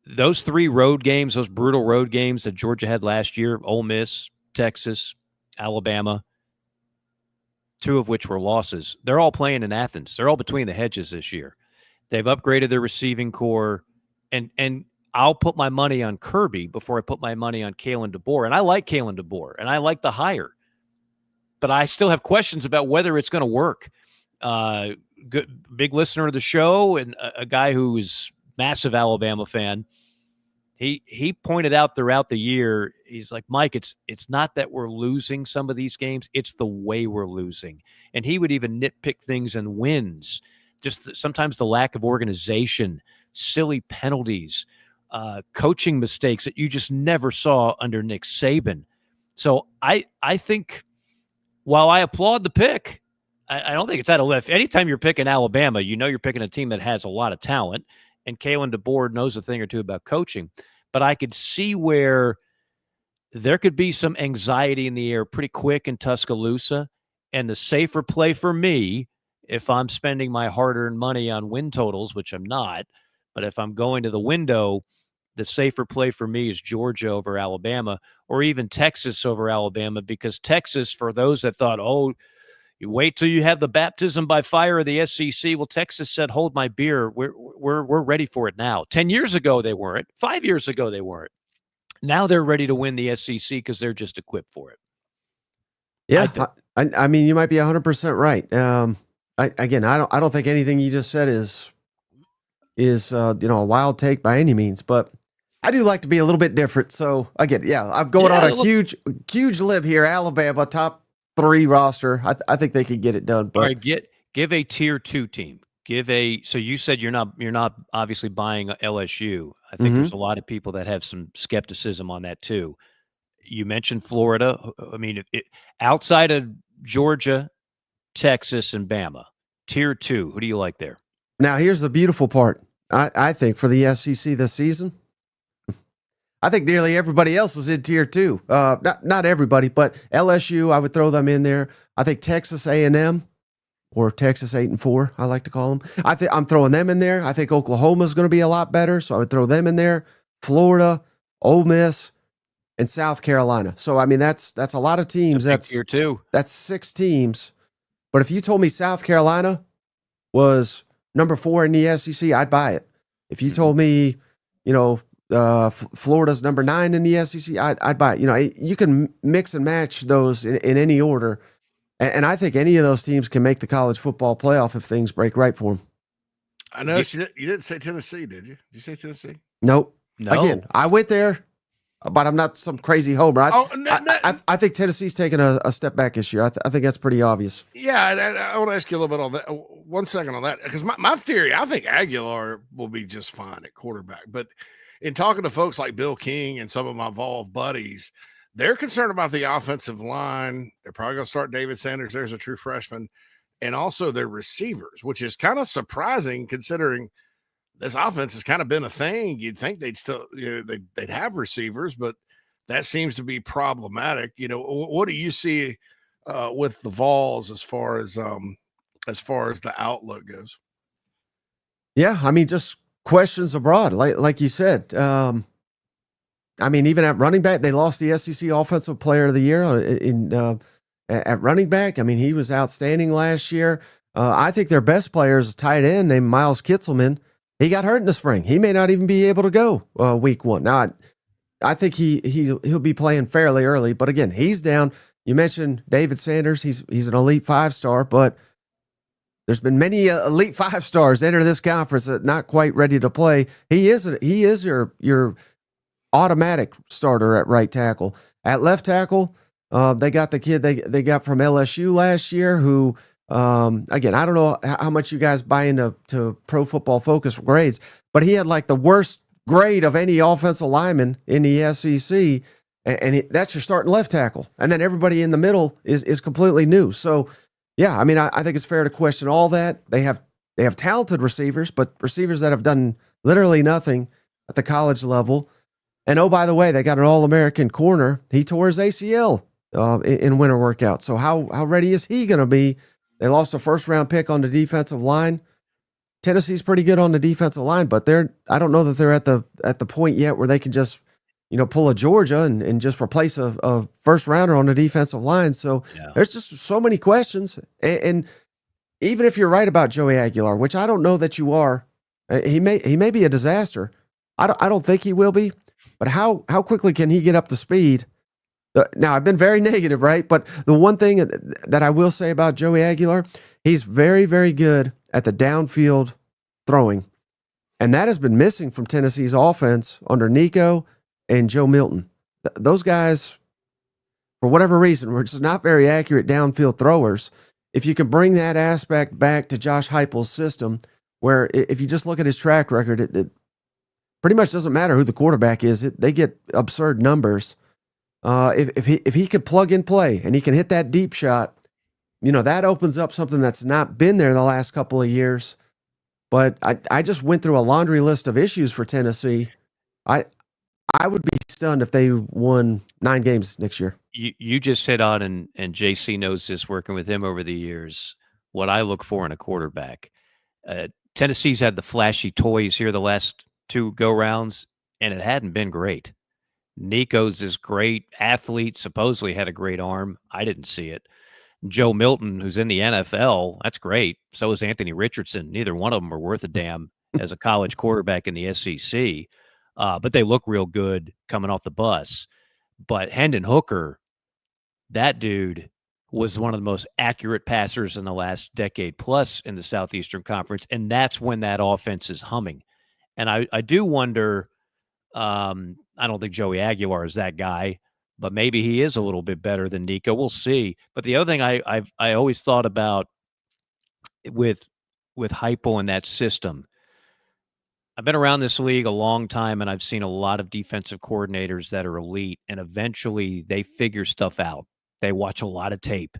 those three road games, those brutal road games that Georgia had last year, Ole Miss, Texas, Alabama, two of which were losses. They're all playing in Athens. They're all between the hedges this year. They've upgraded their receiving core, and I'll put my money on Kirby before I put my money on Kalen DeBoer. And I like Kalen DeBoer, and I like the hire. But I still have questions about whether it's going to work. Good, big listener of the show and a guy who is massive Alabama fan. He pointed out throughout the year, he's like, Mike, it's not that we're losing some of these games, it's the way we're losing. And he would even nitpick things in wins, just sometimes the lack of organization, silly penalties, coaching mistakes that you just never saw under Nick Saban. So I think while I applaud the pick, I don't think it's out of left. Anytime you're picking Alabama, you're picking a team that has a lot of talent, and Kalen DeBoer knows a thing or two about coaching. But I could see where there could be some anxiety in the air pretty quick in Tuscaloosa, and the safer play for me, if I'm spending my hard-earned money on win totals, which I'm not, but if I'm going to the window, the safer play for me is Georgia over Alabama, or even Texas over Alabama, because Texas, for those that thought, you wait till you have the baptism by fire of the SEC. Well, Texas said, hold my beer. We're ready for it now. 10 years ago, they weren't. 5 years ago, they weren't. Now they're ready to win the SEC because they're just equipped for it. Yeah, I mean, you might be 100% right. I don't think anything you just said is a wild take by any means, but I do like to be a little bit different. So again, I'm going on a huge lib here. Alabama, top 3 roster. I think they could get it done. But all right, give a tier 2 team. So you said you're not obviously buying LSU. I think there's a lot of people that have some skepticism on that too. You mentioned Florida. I mean, outside of Georgia, Texas, and Bama, tier 2, who do you like there? Now, here's the beautiful part. I think for the SEC this season, I think nearly everybody else is in tier 2. Not everybody, but LSU, I would throw them in there. I think Texas A&M, or Texas 8-4, I like to call them. I'm throwing them in there. I think Oklahoma is going to be a lot better, so I would throw them in there. Florida, Ole Miss, and South Carolina. So I mean, that's a lot of teams. That's tier 2. That's 6 teams. But if you told me South Carolina was number 4 in the SEC, I'd buy it. If you told me, Florida's number 9 in the SEC, I'd buy it. You can mix and match those in any order. And I think any of those teams can make the college football playoff if things break right for them. I know you didn't say Tennessee, did you? Did you say Tennessee? Nope. No. Again, I went there, but I'm not some crazy homer. I think Tennessee's taking a step back this year. I think that's pretty obvious. Yeah, I want to ask you a little bit on that. 1 second on that, because my theory, I think Aguilar will be just fine at quarterback. But in talking to folks like Bill King and some of my Vol buddies, they're concerned about the offensive line. They're probably going to start David Sanders. There's a true freshman. And also their receivers, which is kind of surprising considering this offense has kind of been a thing. You'd think they'd still, they'd have receivers, but that seems to be problematic. What do you see with the Vols as far as the outlook goes? Yeah, I mean, just questions abroad, like you said. I mean, even at running back, they lost the SEC Offensive Player of the Year at running back. I mean, he was outstanding last year. I think their best player is a tight end named Miles Kitzelman. He got hurt in the spring. He may not even be able to go week 1. Now, I think he'll be playing fairly early. But again, he's down. You mentioned David Sanders. He's an elite 5-star, but there's been many elite 5-stars enter this conference that not quite ready to play. He is your automatic starter at right tackle. At left tackle, they got the kid they got from LSU last year who, again, I don't know how much you guys buy into Pro Football Focus grades, but he had like the worst grade of any offensive lineman in the SEC, and that's your starting left tackle. And then everybody in the middle is completely new. So, yeah, I mean, I think it's fair to question all that. They have talented receivers, but receivers that have done literally nothing at the college level. And oh, by the way, they got an All-American corner. He tore his ACL in winter workout. So how ready is he going to be? They lost a first-round pick on the defensive line. Tennessee's pretty good on the defensive line, but I don't know that they're at the point yet where they can just pull a Georgia and just replace a first-rounder on the defensive line. So there's just so many questions. And even if you're right about Joey Aguilar, which I don't know that you are, he may be a disaster. I don't think he will be. But how quickly can he get up to speed? Now, I've been very negative, right? But the one thing that I will say about Joey Aguilar, he's very, very good at the downfield throwing. And that has been missing from Tennessee's offense under Nico and Joe Milton. Those guys, for whatever reason, were just not very accurate downfield throwers. If you can bring that aspect back to Josh Heupel's system, where if you just look at his track record, it pretty much doesn't matter who the quarterback is. They get absurd numbers. If he could plug and play and he can hit that deep shot, that opens up something that's not been there the last couple of years. But I just went through a laundry list of issues for Tennessee. I would be stunned if they won 9 games next year. You just hit on, and JC knows this working with him over the years, what I look for in a quarterback. Tennessee's had the flashy toys here the last 2 go-rounds, and it hadn't been great. Nico's this great athlete, supposedly had a great arm. I didn't see it. Joe Milton, who's in the NFL, that's great. So is Anthony Richardson. Neither one of them are worth a damn as a college quarterback in the SEC, but they look real good coming off the bus. But Hendon Hooker, that dude was one of the most accurate passers in the last decade plus in the Southeastern Conference, and that's when that offense is humming. And I do wonder, I don't think Joey Aguilar is that guy, but maybe he is a little bit better than Nico. We'll see. But the other thing I always thought about with Heupel and that system, I've been around this league a long time, and I've seen a lot of defensive coordinators that are elite, and eventually they figure stuff out. They watch a lot of tape.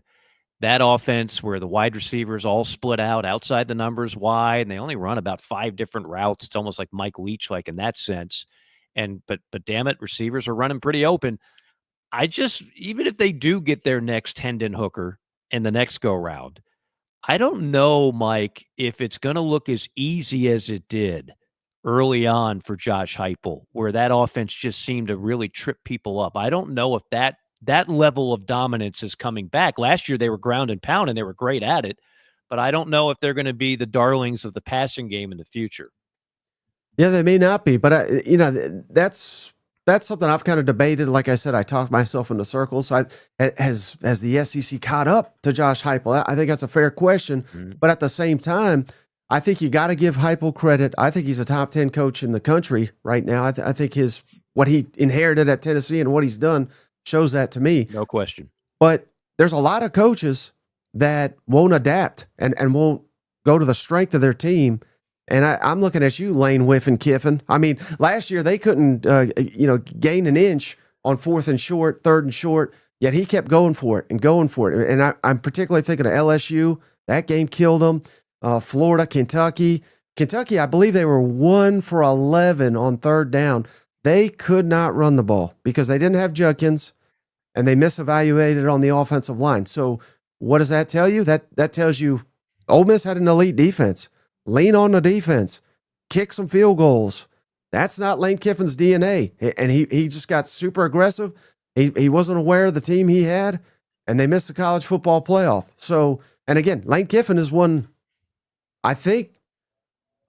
That offense where the wide receivers all split out outside the numbers wide, and they only run about 5 different routes. It's almost like Mike Leach, like in that sense. But damn it, receivers are running pretty open. Even if they do get their next Hendon Hooker in the next go round, I don't know, Mike, if it's going to look as easy as it did early on for Josh Heupel, where that offense just seemed to really trip people up. I don't know if that level of dominance is coming back. Last year they were ground and pound and they were great at it, but I don't know if they're going to be the darlings of the passing game in the future. Yeah, they may not be, but that's something I've kind of debated. Like I said, I talked myself into circles. So has the SEC caught up to Josh Heupel? I think that's a fair question, but at the same time, I think you got to give Heupel credit. I think he's a top 10 coach in the country right now. I think what he inherited at Tennessee and what he's done shows that to me. No question. But there's a lot of coaches that won't adapt and won't go to the strength of their team. And I'm looking at you, Lane Whiff and Kiffin. I mean, last year they couldn't, gain an inch on 4th and short, 3rd and short, yet he kept going for it and going for it. And I'm particularly thinking of LSU. That game killed them. Florida, Kentucky. Kentucky, I believe they were 1 for 11 on 3rd down. They could not run the ball because they didn't have Judkins, and they misevaluated on the offensive line. So what does that tell you? That tells you Ole Miss had an elite defense. Lean on the defense. Kick some field goals. That's not Lane Kiffin's DNA. And he just got super aggressive. He wasn't aware of the team he had, and they missed the college football playoff. So, and again, Lane Kiffin is one, I think,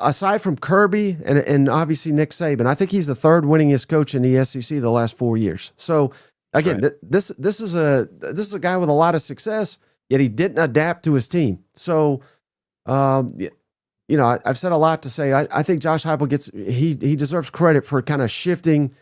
aside from Kirby and obviously Nick Saban, I think he's the 3rd winningest coach in the SEC the last 4 years. So again, right. This is a guy with a lot of success, yet he didn't adapt to his team. So, I've said a lot to say. I think Josh Heupel he deserves credit for kind of shifting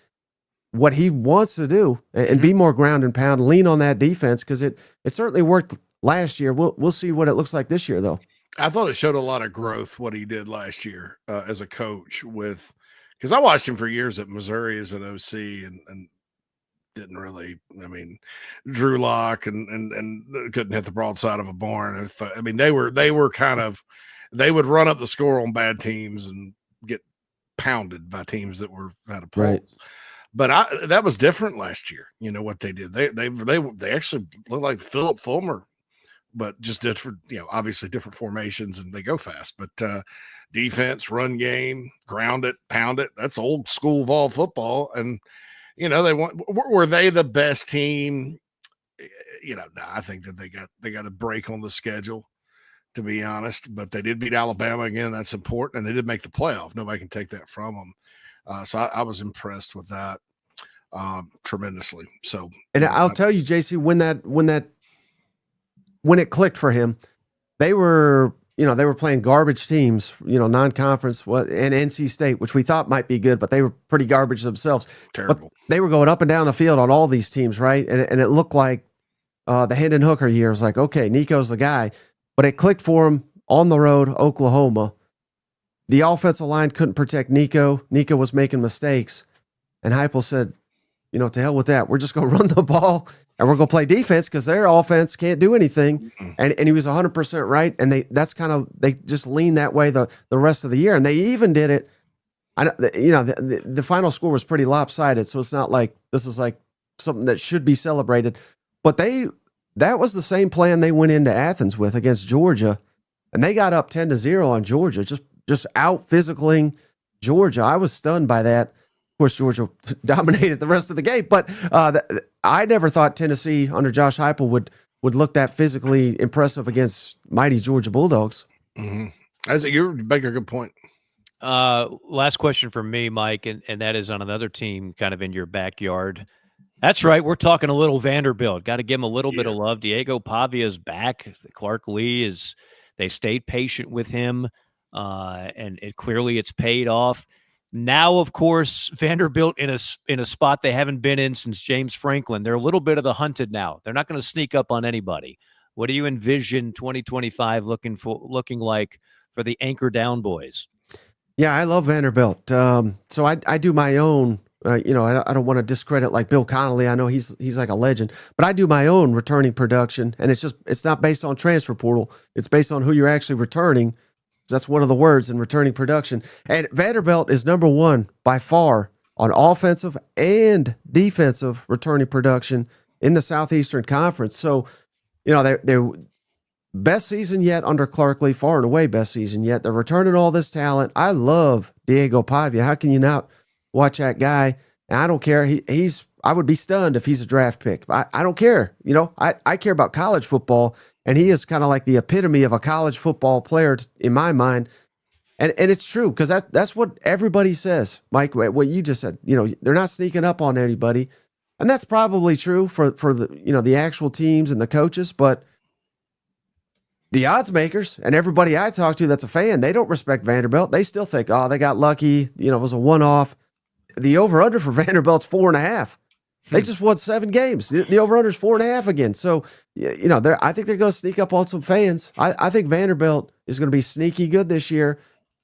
what he wants to do and be more ground and pound, lean on that defense, because it certainly worked last year. We'll see what it looks like this year, though. I thought it showed a lot of growth what he did last year as a coach because I watched him for years at Missouri as an OC and didn't really, Drew Lock and couldn't hit the broadside of a barn. They would run up the score on bad teams and get pounded by teams that had a pulse. Right. But that was different last year. You know what they did? They actually looked like Philip Fulmer, but just different, obviously different formations, and they go fast. But defense, run game, ground it, pound it. That's old school Vol football. And were they the best team? No, I think that they got a break on the schedule, to be honest. But they did beat Alabama again. That's important, and they did make the playoff. Nobody can take that from them. So I was impressed with that tremendously. So, and I'll tell you, JC, when it clicked for him, they were playing garbage teams, non-conference, and NC State, which we thought might be good, but they were pretty garbage themselves. Terrible. But they were going up and down the field on all these teams, right? And it looked like the Hendon Hooker year was like, okay, Nico's the guy. But it clicked for him on the road, Oklahoma. The offensive line couldn't protect Nico. Nico was making mistakes. And Heupel said, to hell with that. We're just going to run the ball and we're going to play defense because their offense can't do anything. And he was 100% right. And they just leaned that way the rest of the year. And they even did it. The final score was pretty lopsided. So it's not like this is like something that should be celebrated. But that was the same plan they went into Athens with against Georgia. And they got up 10-0 on Georgia, just out physicaling Georgia. I was stunned by that. Of course, Georgia dominated the rest of the game, but I never thought Tennessee under Josh Heupel would look that physically impressive against mighty Georgia Bulldogs. Mm-hmm. You make a good point. Last question from me, Mike, and that is on another team kind of in your backyard. That's right. We're talking a little Vanderbilt. Got to give him a little bit of love. Diego Pavia's back. Clark Lee they stayed patient with him, and clearly it's paid off. Now, of course, Vanderbilt in a spot they haven't been in since James Franklin. They're a little bit of the hunted now. They're not going to sneak up on anybody. What do you envision 2025 looking like for the Anchor Down boys? Yeah, I love Vanderbilt. So I do my own. I don't want to discredit like Bill Connolly. I know he's like a legend, but I do my own returning production, and it's not based on transfer portal. It's based on who you're actually returning. That's one of the words in returning production. And Vanderbilt is number one by far on offensive and defensive returning production in the Southeastern Conference. So, they're best season yet under Clark Lee, far and away best season yet. They're returning all this talent. I love Diego Pavia. How can you not watch that guy? And I don't care. I would be stunned if he's a draft pick. I don't care. I care about college football. And he is kind of like the epitome of a college football player in my mind. And it's true because that's what everybody says, Mike, what you just said. They're not sneaking up on anybody. And that's probably true for the actual teams and the coaches. But the odds makers and everybody I talk to that's a fan, they don't respect Vanderbilt. They still think, they got lucky. It was a one-off. The over-under for Vanderbilt's 4.5. They just won 7 games. The over-under is 4.5 again. So, I think they're going to sneak up on some fans. I think Vanderbilt is going to be sneaky good this year.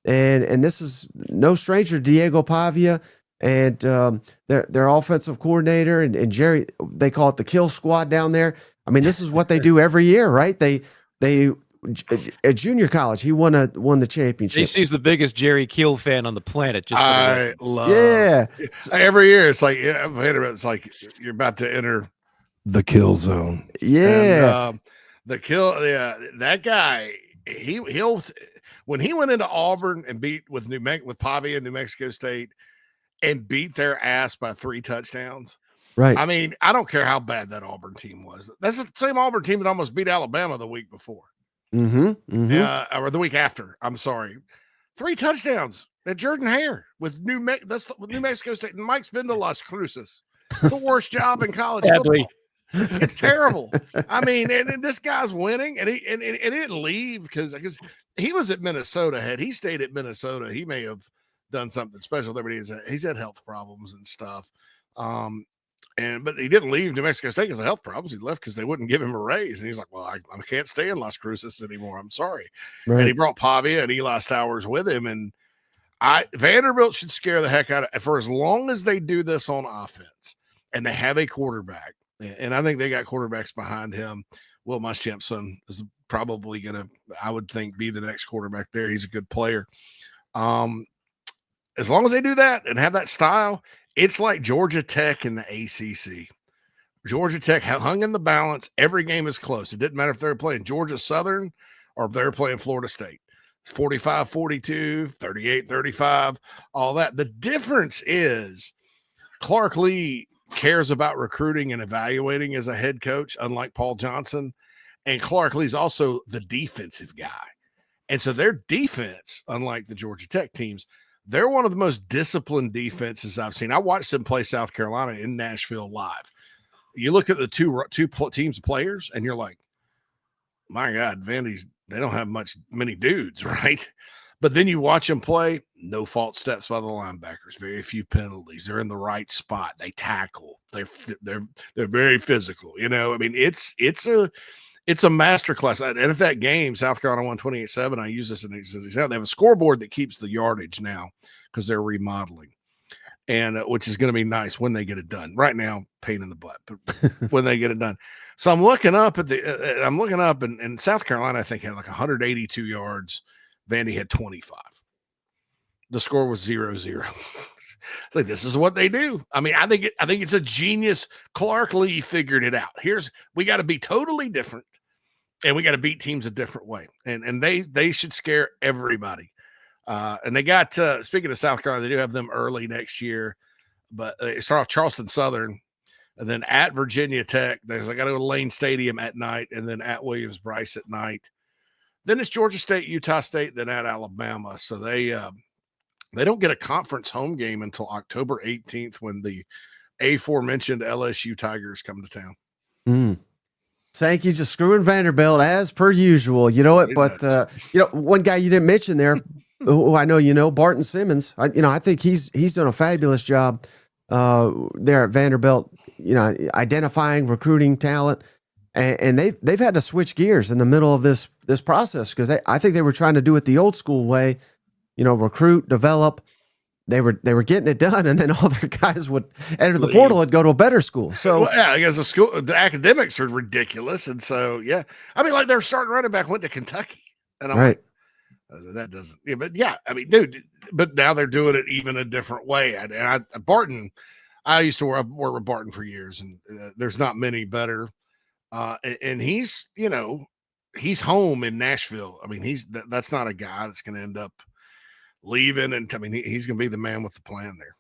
And this is no stranger to Diego Pavia. and their offensive coordinator and Jerry, they call it the kill squad down there. I mean, this is what they do every year, right? They at junior college, he won the championship. JC's the biggest Jerry Kill fan on the planet. Just I love. Yeah, every year it's like it's like you're about to enter the kill zone. Yeah, and, the kill. Yeah, that guy. He'll when he went into Auburn and beat with Pavia and New Mexico State and beat their ass by 3 touchdowns. Right. I mean, I don't care how bad that Auburn team was. That's the same Auburn team that almost beat Alabama the week before. Or the week after. I'm sorry. 3 touchdowns at Jordan Hare with New Mexico State and Mike Spindle Las Cruces. The worst job in college football. It's terrible. I mean, and this guy's winning, and he didn't leave because he was at Minnesota. Had he stayed at Minnesota, he may have done something special there. But he's had health problems and stuff. But he didn't leave New Mexico State because of health problems. He left because they wouldn't give him a raise. And he's like, well, I can't stay in Las Cruces anymore. I'm sorry. Right. And he brought Pavia and Eli Stowers with him. And Vanderbilt should scare the heck out of for as long as they do this on offense and they have a quarterback. And I think they got quarterbacks behind him. Will Muschampson is probably going to, I would think, be the next quarterback there. He's a good player. As long as they do that and have that style, it's like Georgia Tech in the ACC. Georgia Tech hung in the balance. Every game is close. It didn't matter if they were playing Georgia Southern or if they were playing Florida State. 45-42, 38-35, all that. The difference is Clark Lee cares about recruiting and evaluating as a head coach, unlike Paul Johnson. And Clark Lee's also the defensive guy. And so their defense, unlike the Georgia Tech teams, they're one of the most disciplined defenses I've seen. I watched them play South Carolina in Nashville live. You look at the two teams of players, and you're like, my God, Vandy's, they don't have many dudes, right? But then you watch them play, no false steps by the linebackers, very few penalties. They're in the right spot. They tackle. They're very physical. You know, I mean, it's a masterclass. And if that game, South Carolina won 28-7, I use this as an example. They have a scoreboard that keeps the yardage now because they're remodeling, and which is going to be nice when they get it done. Right now, pain in the butt, but when they get it done. So I'm looking up and South Carolina, I think, had like 182 yards. Vandy had 25. The score was 0-0. It's like, this is what they do. I mean, I think it's a genius. Clark Lee figured it out. We got to be totally different, and we got to beat teams a different way. And they should scare everybody. And they got, speaking of South Carolina, they do have them early next year, but they start off Charleston Southern, and then at Virginia Tech. I got to go to Lane Stadium at night, and then at Williams-Brice at night. Then it's Georgia State, Utah State, then at Alabama. So they don't get a conference home game until October 18th when the aforementioned LSU Tigers come to town. Sankey's just screwing Vanderbilt as per usual. You know it, but one guy you didn't mention there, who I know you know, Barton Simmons. I think he's done a fabulous job there at Vanderbilt. You know, identifying, recruiting talent, and they've had to switch gears in the middle of this process because I think they were trying to do it the old school way. You know, recruit, develop. They were getting it done, and then all their guys would enter the portal and go to a better school. So I guess the academics are ridiculous, and so yeah, I mean, like their starting running back went to Kentucky, and I'm like, that doesn't. Yeah, but yeah, I mean, dude, but now they're doing it even a different way. And Barton, I used to work with Barton for years, and there's not many better. And he's home in Nashville. I mean, that's not a guy that's going to end up leaving, and I mean he's going to be the man with the plan there.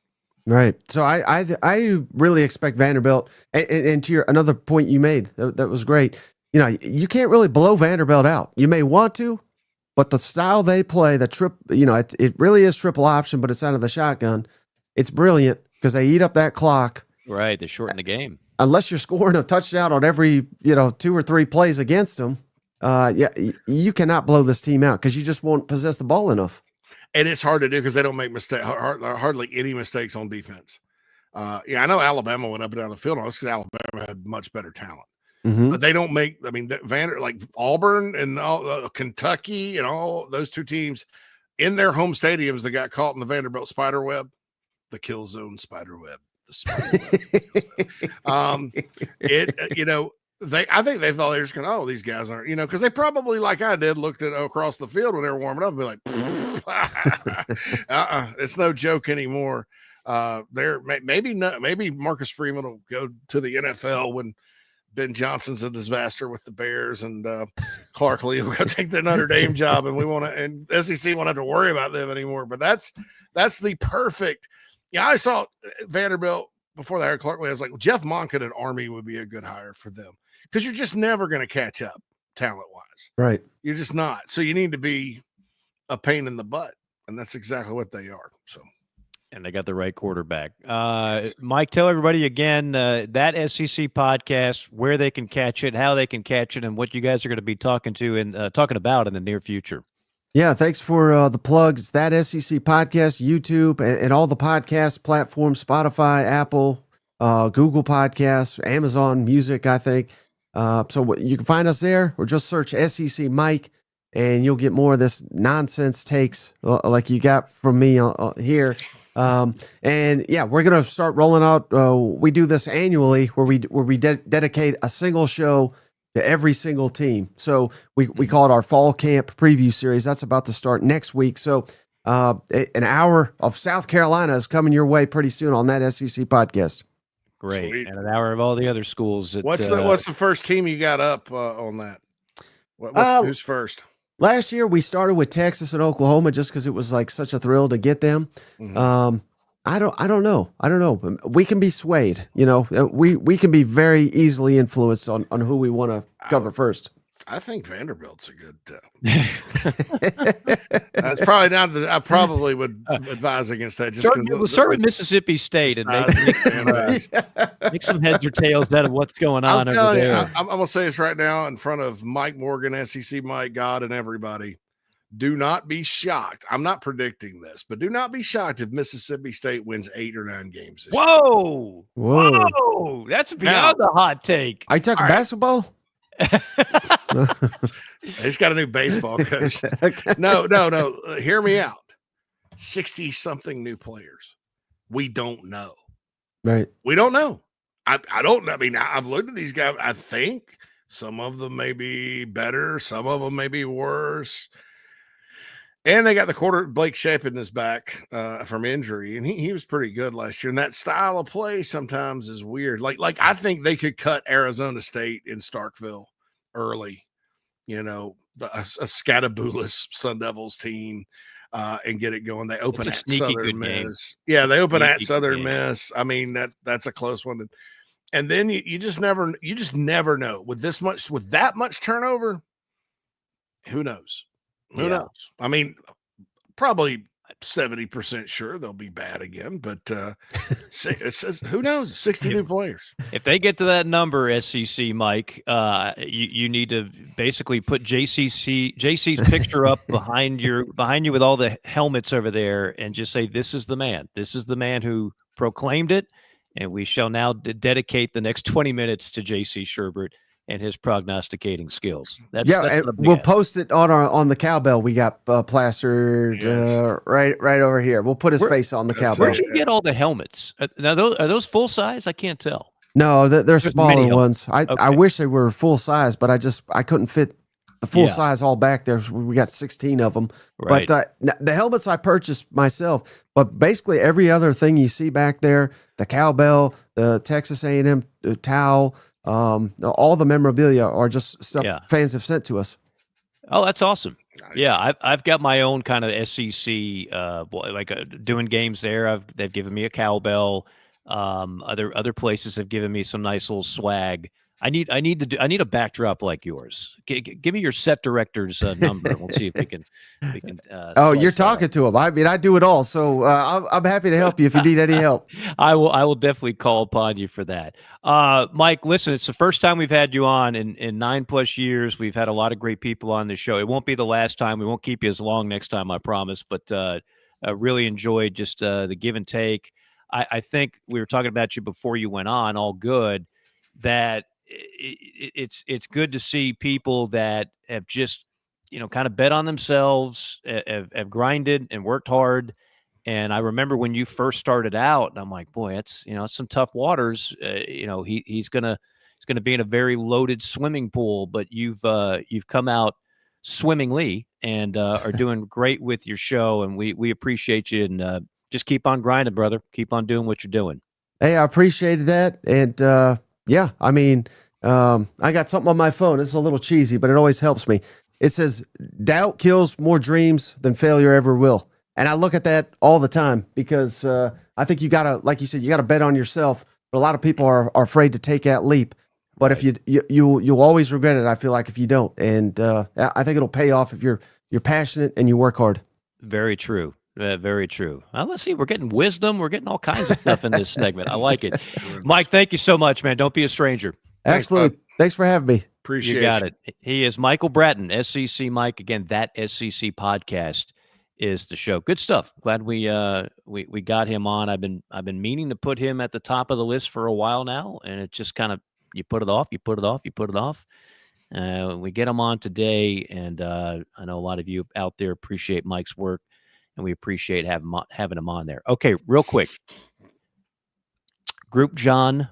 Right. So I really expect Vanderbilt, and to another point you made that was great. You know, you can't really blow Vanderbilt out. You may want to, but the style they play, it really is triple option, but it's out of the shotgun. It's brilliant because they eat up that clock. Right. They shorten the game. Unless you're scoring a touchdown on every 2 or 3 plays against them, you cannot blow this team out because you just won't possess the ball enough. And it's hard to do because they don't make hardly any mistakes on defense. I know Alabama went up and down the field on us because Alabama had much better talent. Mm-hmm. But they don't make – I mean, like Auburn and Kentucky and all those 2 teams in their home stadiums that got caught in the Vanderbilt spider web, the kill zone spider web. The spider web. I think they thought they were just going, these guys aren't, because they probably, like I did, looked at across the field when they were warming up and be like, it's no joke anymore. Maybe Marcus Freeman will go to the NFL when Ben Johnson's a disaster with the Bears, and Clark Lee will go take the Notre Dame job, and SEC won't have to worry about them anymore. But that's the perfect. Yeah, I saw Vanderbilt before they hired Clark Lee. I was like, Jeff Monken at Army would be a good hire for them, because you're just never going to catch up talent-wise. Right. You're just not. So you need to be a pain in the butt, and that's exactly what they are. So. And they got the right quarterback. Mike, tell everybody again that SEC podcast, where they can catch it, how they can catch it, and what you guys are going to be talking about in the near future. Yeah, thanks for the plugs. That SEC podcast, YouTube, and all the podcast platforms, Spotify, Apple, Google Podcasts, Amazon Music, I think. So you can find us there, or just search SEC Mike, and you'll get more of this nonsense takes like you got from me here. And yeah, we're going to start rolling out. We do this annually where we dedicate a single show to every single team. So we call it our fall camp preview series. That's about to start next week. So, an hour of South Carolina is coming your way pretty soon on that SEC podcast. Great. Sweet. And an hour of all the other schools. What's the first team you got up on that? Who's first? Last year we started with Texas and Oklahoma just because it was like such a thrill to get them. Mm-hmm. I don't know. We can be swayed. We can be very easily influenced on who we want to cover first. I think Vanderbilt's a good. That's probably not. I probably would advise against that. Just because we'll start with Mississippi State and make some heads or tails out of what's going on over there. I'm gonna say this right now in front of Mike Morgan, SEC Mike, God, and everybody. Do not be shocked. I'm not predicting this, but do not be shocked if Mississippi State wins 8 or 9 games. Whoa! That's beyond the hot take. I took basketball. He's got a new baseball coach. No. Hear me out. 60-something new players. We don't know. Right. We don't know. I don't know. I mean, I've looked at these guys. I think some of them may be better. Some of them may be worse. And they got the Blake Shapen is back from injury, and he was pretty good last year. And that style of play sometimes is weird. Like I think they could cut Arizona State in Starkville early, a scatterbooless Sun Devils team, and get it going. They open at Southern Miss. Yeah, they open at Southern Miss. I mean, that's a close one. And then you just never know with that much turnover. Who knows? Who knows? I mean, probably 70% sure they'll be bad again, but it says, who knows? 60 new players. If they get to that number, SEC Mike, you need to basically put JC's picture up behind you with all the helmets over there, and just say, "This is the man. This is the man who proclaimed it." And we shall now dedicate the next 20 minutes to JC Shurburtt and his prognosticating skills. That's we'll post it on the cowbell we got plastered right over here. We'll put his face on the cowbell. Where'd you get all the helmets? Now, are those full size? I can't tell. No, they're smaller ones. I wish they were full size, but I couldn't fit the full size all back there. We got 16 of them. Right. But the helmets I purchased myself. But basically every other thing you see back there, the cowbell, the Texas A&M towel, all the memorabilia are just stuff fans have sent to us. Oh, that's awesome. Nice. Yeah, I've got my own kind of SEC, doing games there. They've given me a cowbell. Other places have given me some nice little swag. I need a backdrop like yours. Give me your set director's number. We'll see if we can. You're talking to him. I mean, I do it all. So I'm happy to help you if you need any help. I will definitely call upon you for that. Mike, listen, it's the first time we've had you on in 9+ years. We've had a lot of great people on this show. It won't be the last time. We won't keep you as long next time, I promise. But I really enjoyed just the give and take. I think we were talking about you before you went on. All good. That it's good to see people that have just kind of bet on themselves, have grinded and worked hard, And I remember when you first started out, and I'm like, boy, it's some tough waters. He's gonna be in a very loaded swimming pool, but you've come out swimmingly and are doing great with your show, and we appreciate you, and just keep on grinding, brother. Keep on doing what you're doing. Hey, I appreciated that, and yeah, I mean, I got something on my phone. It's a little cheesy, but it always helps me. It says, "Doubt kills more dreams than failure ever will." And I look at that all the time because I think you gotta, like you said, you gotta bet on yourself. But a lot of people are afraid to take that leap. But if you'll always regret it. I feel like if you don't, and I think it'll pay off if you're passionate and you work hard. Very true. Very true. Well, let's see. We're getting wisdom. We're getting all kinds of stuff in this segment. I like it. Mike, thank you so much, man. Don't be a stranger. Absolutely. Thanks for having me. Appreciate you. Got it. He is Michael Bratton, SEC Mike. Again, that SEC podcast is the show. Good stuff. Glad we got him on. I've been meaning to put him at the top of the list for a while now, and it just kind of you put it off. We get him on today, and I know a lot of you out there appreciate Mike's work, and we appreciate having him on there. Okay, real quick. Group 5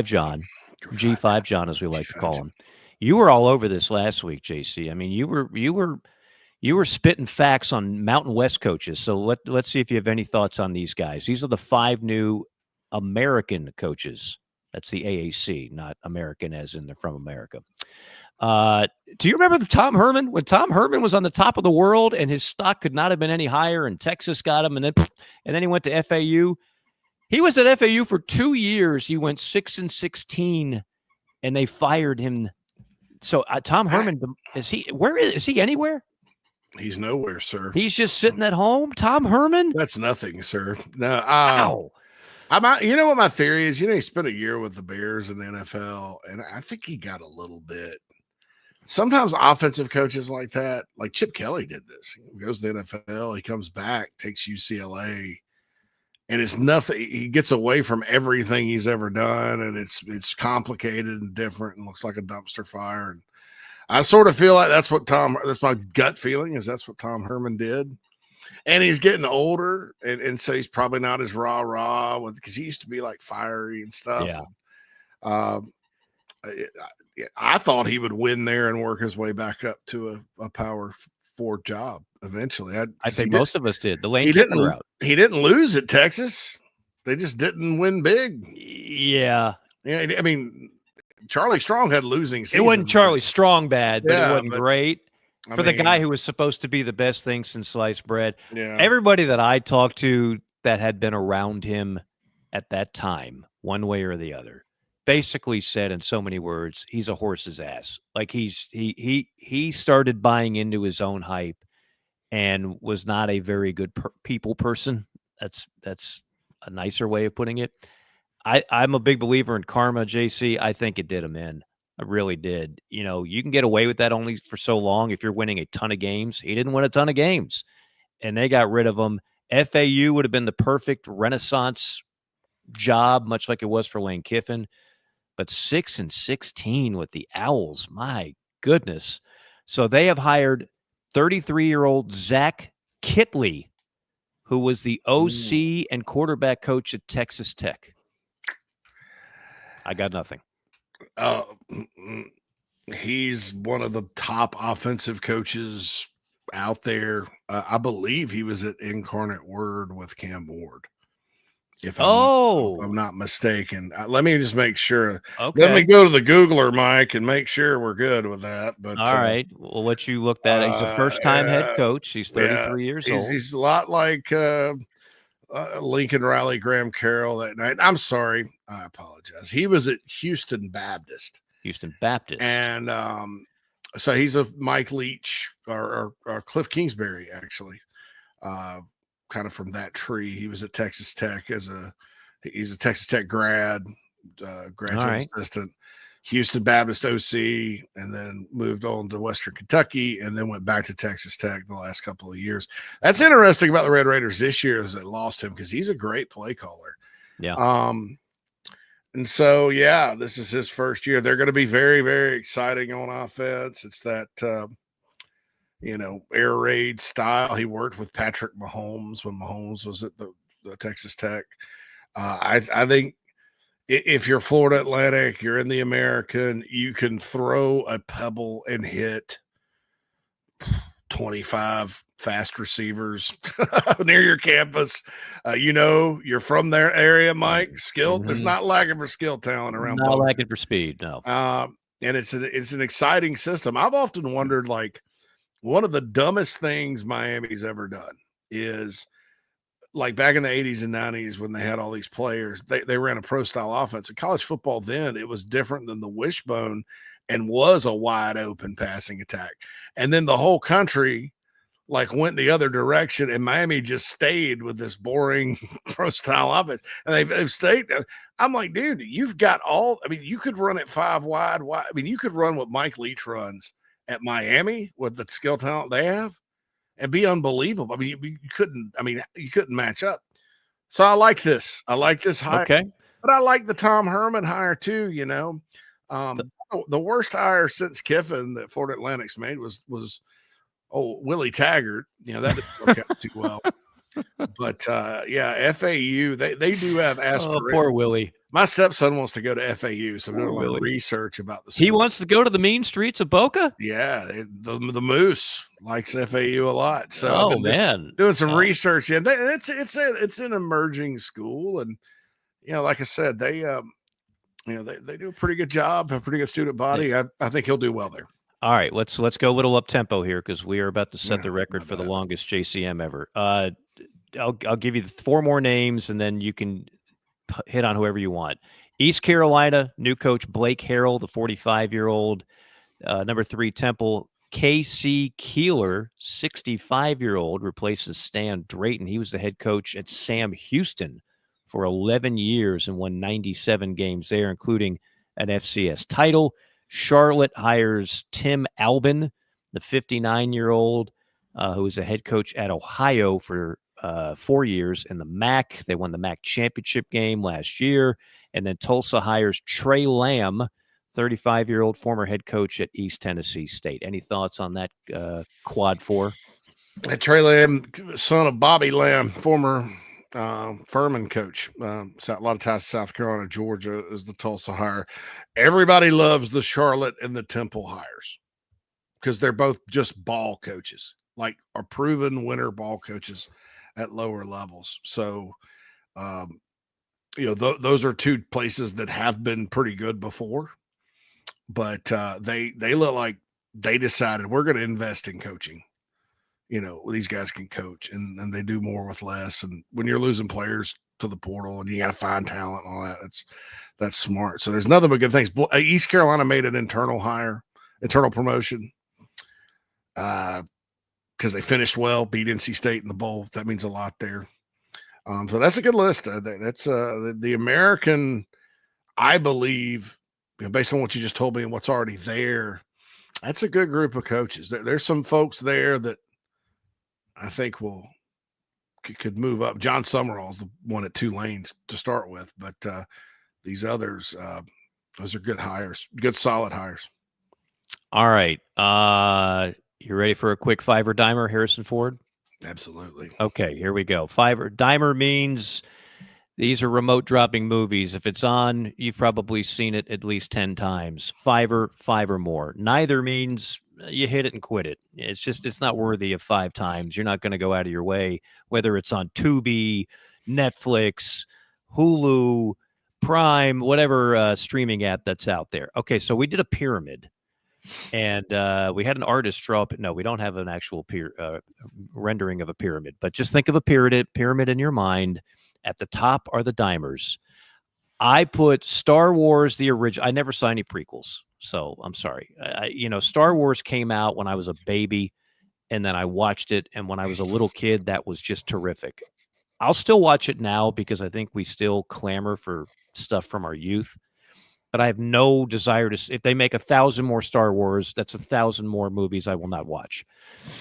John, G5 John, as we like to call him. You were all over this last week, JC. I mean, you were spitting facts on Mountain West coaches. So let's see if you have any thoughts on these guys. These are the 5 new American coaches. That's the AAC, not American as in they're from America. Do you remember the Tom Herman? When Tom Herman was on the top of the world and his stock could not have been any higher, and Texas got him, and then he went to FAU. He was at FAU for 2 years. He went 6-16, and they fired him. So Tom Herman, is he anywhere? He's nowhere, sir. He's just sitting at home. Tom Herman? That's nothing, sir. No. Wow. You know what my theory is? He spent a year with the Bears in the NFL, and I think he got a little bit. Sometimes offensive coaches like that, like Chip Kelly did this. He goes to the NFL, he comes back, takes UCLA, and it's nothing. He gets away from everything he's ever done, and it's complicated and different and looks like a dumpster fire. And I sort of feel like that's my gut feeling is that's what Tom Herman did. And he's getting older, and so he's probably not as rah because he used to be like fiery and stuff. Yeah. I thought he would win there and work his way back up to a Power 4 job eventually. I think most of us did. The Lane Kiffin route. He didn't lose at Texas. They just didn't win big. Yeah. Yeah. I mean, Charlie Strong had losing seasons. It wasn't Charlie Strong bad, but it wasn't great. The guy who was supposed to be the best thing since sliced bread. Yeah. Everybody that I talked to that had been around him at that time, one way or the other, basically said in so many words, he's a horse's ass. Like he started buying into his own hype and was not a very good people person. That's a nicer way of putting it. I'm a big believer in karma, JC. I think it did him in. I really did. You can get away with that only for so long if you're winning a ton of games. He didn't win a ton of games, and they got rid of him. FAU would have been the perfect renaissance job, much like it was for Lane Kiffin. But 6-16 with the Owls, my goodness. So they have hired 33-year-old Zach Kittley, who was the OC and quarterback coach at Texas Tech. I got nothing. He's one of the top offensive coaches out there. I believe he was at Incarnate Word with Cam Ward. If I'm not mistaken. Let me just make sure. Okay. Let me go to the Googler, Mike, and make sure we're good with that. But all right, we'll let you look that. He's a first-time head coach. He's 33 years old. He's a lot like Lincoln Riley, Graham Carroll that night. I'm sorry. I apologize. He was at Houston Baptist. And so he's a Mike Leach or Cliff Kingsbury, actually. Kind of from that tree. He was at Texas Tech he's a Texas Tech graduate assistant, Houston Baptist OC, and then moved on to Western Kentucky and then went back to Texas Tech the last couple of years. That's interesting about the Red Raiders this year is they lost him because he's a great play caller. Yeah. And so, this is his first year. They're going to be very, very exciting on offense. It's that, air raid style. He worked with Patrick Mahomes when Mahomes was at the Texas Tech. I think if you're Florida Atlantic, you're in the American, you can throw a pebble and hit 25 fast receivers near your campus. You're from their area, Mike. Skill, there's not lacking for skill talent around. Not lacking for speed, no. And it's an exciting system. I've often wondered, like, one of the dumbest things Miami's ever done is, like, back in the 80s and 90s when they had all these players, they ran a pro style offense. In college football then, it was different than the wishbone and was a wide open passing attack. And then the whole country like went the other direction, and Miami just stayed with this boring pro style offense. And they've stayed. I'm like, dude, you've got you could run it 5 wide. I mean, you could run what Mike Leach runs at Miami with the skill talent they have and be unbelievable. I mean, you couldn't match up. So I like this. I like this hire. Okay. But I like the Tom Herman hire too, the worst hire since Kiffin that Florida Atlantic's made was Willie Taggart. That didn't work out too well. But FAU, they do have aspirations. Oh, poor Willie. My stepson wants to go to FAU, so I'm doing a lot of research about the school. He wants to go to the mean streets of Boca? Yeah, the Moose likes FAU a lot. So doing some research, and it's an emerging school, and like I said, they they do a pretty good job, a pretty good student body. I think he'll do well there. All right, let's go a little up tempo here because we are about to set the record for the longest JCM ever. I'll give you 4 more names, and then you can hit on whoever you want. East Carolina, new coach Blake Harrell, the 45-year-old. Number 3, Temple, K.C. Keeler, 65-year-old, replaces Stan Drayton. He was the head coach at Sam Houston for 11 years and won 97 games there, including an FCS title. Charlotte hires Tim Albin, the 59-year-old, who was a head coach at Ohio for 4 years in the MAC. They won the MAC championship game last year. And then Tulsa hires Trey Lamb, 35-year-old former head coach at East Tennessee State. Any thoughts on that quad 4? Trey Lamb, son of Bobby Lamb, former Furman coach. A lot of ties to South Carolina, Georgia is the Tulsa hire. Everybody loves the Charlotte and the Temple hires because they're both just ball coaches, like are proven winner ball coaches at lower levels. So, those are 2 places that have been pretty good before, but they look like they decided we're going to invest in coaching. These guys can coach and they do more with less. And when you're losing players to the portal and you got to find talent and all that, that's smart. So there's nothing but good things. East Carolina made an internal promotion because they finished well, beat NC State in the bowl. That means a lot there. So that's a good list. That's the American, I believe, based on what you just told me and what's already there, that's a good group of coaches. There's some folks there that I think could move up. John Summerall's the one at Tulane to start with, but these others, those are good hires, good solid hires. All right. You ready for a quick 5er dimer, Harrison Ford? Absolutely. Okay, here we go. 5er dimer means these are remote dropping movies. If it's on, you've probably seen it at least 10 times. 5 or more. Neither means you hit it and quit it. It's not worthy of 5 times. You're not going to go out of your way, whether it's on Tubi, Netflix, Hulu, Prime, whatever streaming app that's out there. Okay, so we did a pyramid, and we had an artist draw up. No, we don't have an actual rendering of a pyramid, but just think of a pyramid in your mind. At the top are the dimers. I put Star Wars, the original. I never saw any prequels, so I'm sorry. Star Wars came out when I was a baby, and then I watched it. And when I was a little kid, that was just terrific. I'll still watch it now because I think we still clamor for stuff from our youth. But I have no desire to. If they make 1,000 more Star Wars, that's 1,000 more movies I will not watch.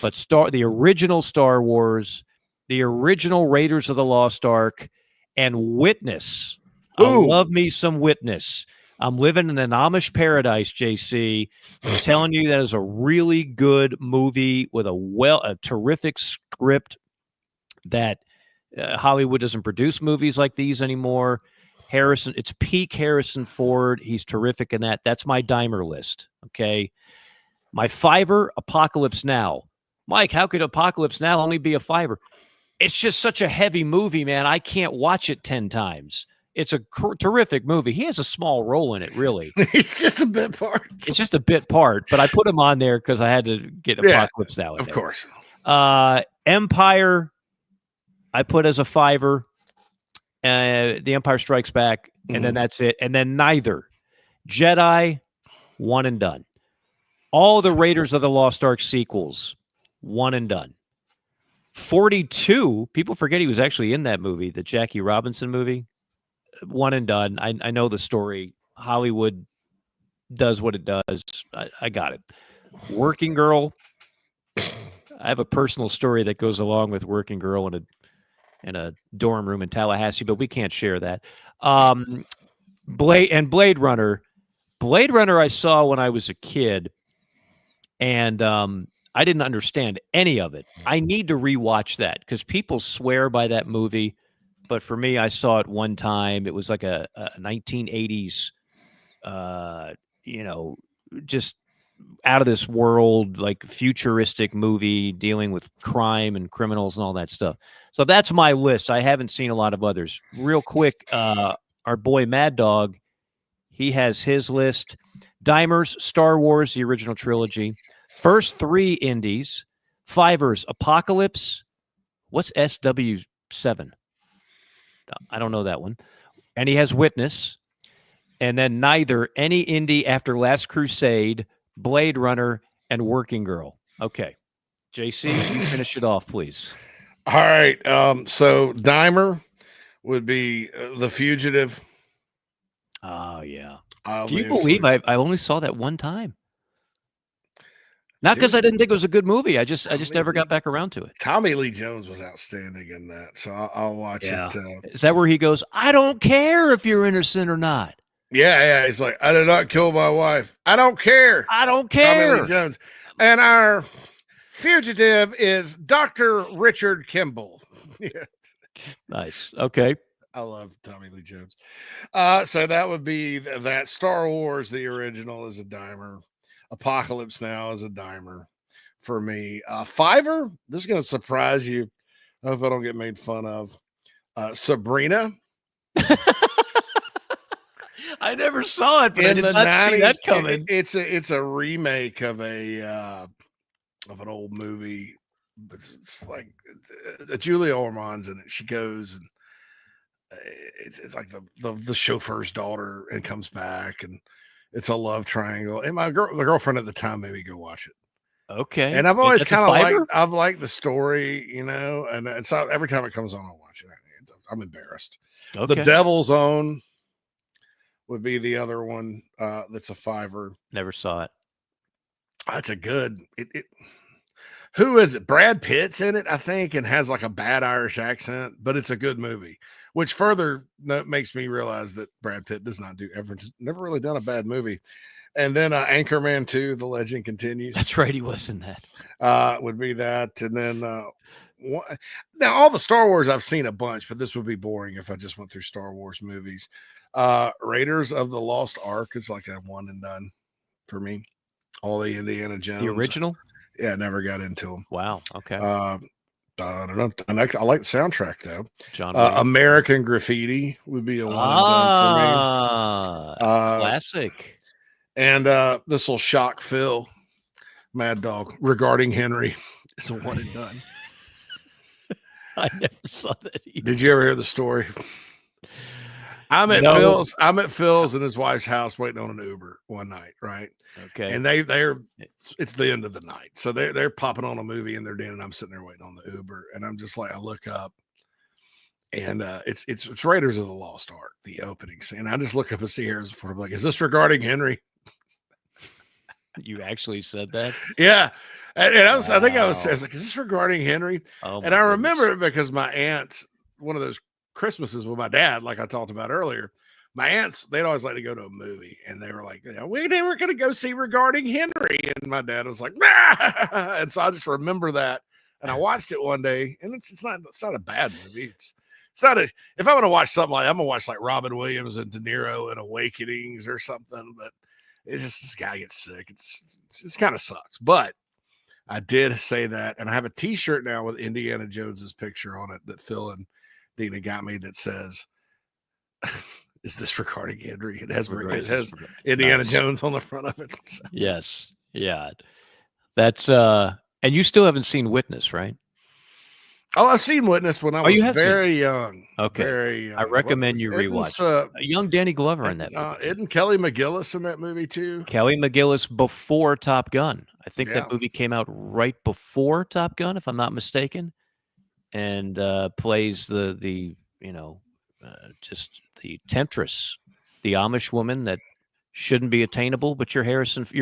But the original Star Wars, the original Raiders of the Lost Ark, and Witness. I love me some Witness. I'm living in an Amish paradise, JC. I'm telling you, that is a really good movie with a terrific script that Hollywood doesn't produce movies like these anymore. It's peak Harrison Ford. He's terrific in that. That's my dimer list. Okay. My fiver, Apocalypse Now. Mike, how could Apocalypse Now only be a fiver? It's just such a heavy movie, man. I can't watch it 10 times. It's a terrific movie. He has a small role in it, really. It's just a bit part. It's just a bit part, but I put him on there because I had to get Apocalypse Now in of there. Course. Empire, I put as a fiver. The Empire Strikes Back, and then that's it. And then neither. Jedi, one and done. All the Raiders of the Lost Ark sequels, one and done. 42, people forget he was actually in that movie, the Jackie Robinson movie. One and done. I know the story. Hollywood does what it does. I got it. Working Girl. I have a personal story that goes along with Working Girl in a dorm room in Tallahassee, but we can't share that. Blade Runner. Blade Runner I saw when I was a kid, and I didn't understand any of it. I need to rewatch that because people swear by that movie, but for me, I saw it one time. It was like a 1980s, just out of this world, like futuristic movie dealing with crime and criminals and all that stuff. So that's my list. I haven't seen a lot of others. Real quick, our boy Mad Dog, he has his list. Dimers, Star Wars, the original trilogy. First 3 indies. Fivers, Apocalypse. What's SW7? I don't know that one. And he has Witness. And then neither, any indie after Last Crusade, Blade Runner, and Working Girl. Okay. JC, you finish it off, please. All right. So Dimer would be The Fugitive. Oh, yeah. Obviously. Can you believe I only saw that one time? Not because I didn't think it was a good movie. I just never got back around to it. Tommy Lee Jones was outstanding in that, so I'll watch it. Is that where he goes, I don't care if you're innocent or not? Yeah. He's like, I did not kill my wife. I don't care. I don't care. Tommy Lee Jones. And our fugitive is Dr. Richard Kimball. Yeah. Nice. Okay. I love Tommy Lee Jones. So that would be that. Star Wars, the original, is a dimer. Apocalypse Now is a dimer for me. Fiver, this is going to surprise you. I hope I don't get made fun of. Sabrina. I never saw it, but I did not 90s, see that coming. It's a remake of an old movie. It's like Julia Ormond's in it. She goes and it's like the chauffeur's daughter and comes back, and it's a love triangle. And my girlfriend at the time made me go watch it. Okay. And I've always kind of liked the story, and it's every time it comes on, I'll watch it. I'm embarrassed. Okay. The Devil's Own would be the other one. That's a fiver. Never saw it. That's a good. Who is it? Brad Pitt's in it, I think, and has like a bad Irish accent, but it's a good movie, which further makes me realize that Brad Pitt never really done a bad movie. And then Anchorman 2, The Legend Continues. That's right. He was in that. Would be that. And then now all the Star Wars I've seen a bunch, but this would be boring if I just went through Star Wars movies. Raiders of the Lost Ark is like a one and done for me. All the Indiana Jones. The original? Yeah, never got into them. Wow. Okay. I like the soundtrack though. John American Graffiti would be a one and done for me. Classic. And this will shock Phil, Mad Dog, Regarding Henry. It's a one and done. I never saw that either. Did you ever hear the story? I'm at Phil's and his wife's house waiting on an Uber one night, right? Okay. And it's the end of the night. So they're popping on a movie and they're doing, and I'm sitting there waiting on the Uber. And I'm just like, I look up and it's Raiders of the Lost Ark, the opening scene. I just look up and see Harrison Ford. I'm like, is this Regarding Henry? You actually said that? Yeah. And I was like, is this Regarding Henry? Oh, and I remember it because my aunt, one of those Christmases with my dad, like I talked about earlier, my aunts, they'd always like to go to a movie, and they were like, they were going to go see Regarding Henry. And my dad was like, nah! And so I just remember that. And I watched it one day, and it's not a bad movie. It's not if I want to watch something like, I'm going to watch like Robin Williams and De Niro in Awakenings or something, but it's just, this guy gets sick. It's kind of sucks, but I did say that. And I have a t-shirt now with Indiana Jones's picture on it that Phil and Dina got me that says, is this Regarding Henry? It has Indiana Jones on the front of it. So. Yes. Yeah. That's, and you still haven't seen Witness, right? Oh, I've seen Witness when I was very young. Okay. Very young. I recommend you rewatch. A young Danny Glover in that movie. Isn't Kelly McGillis in that movie too? Kelly McGillis before Top Gun. I think that movie came out right before Top Gun, if I'm not mistaken, and plays the just the temptress, the Amish woman that shouldn't be attainable, but your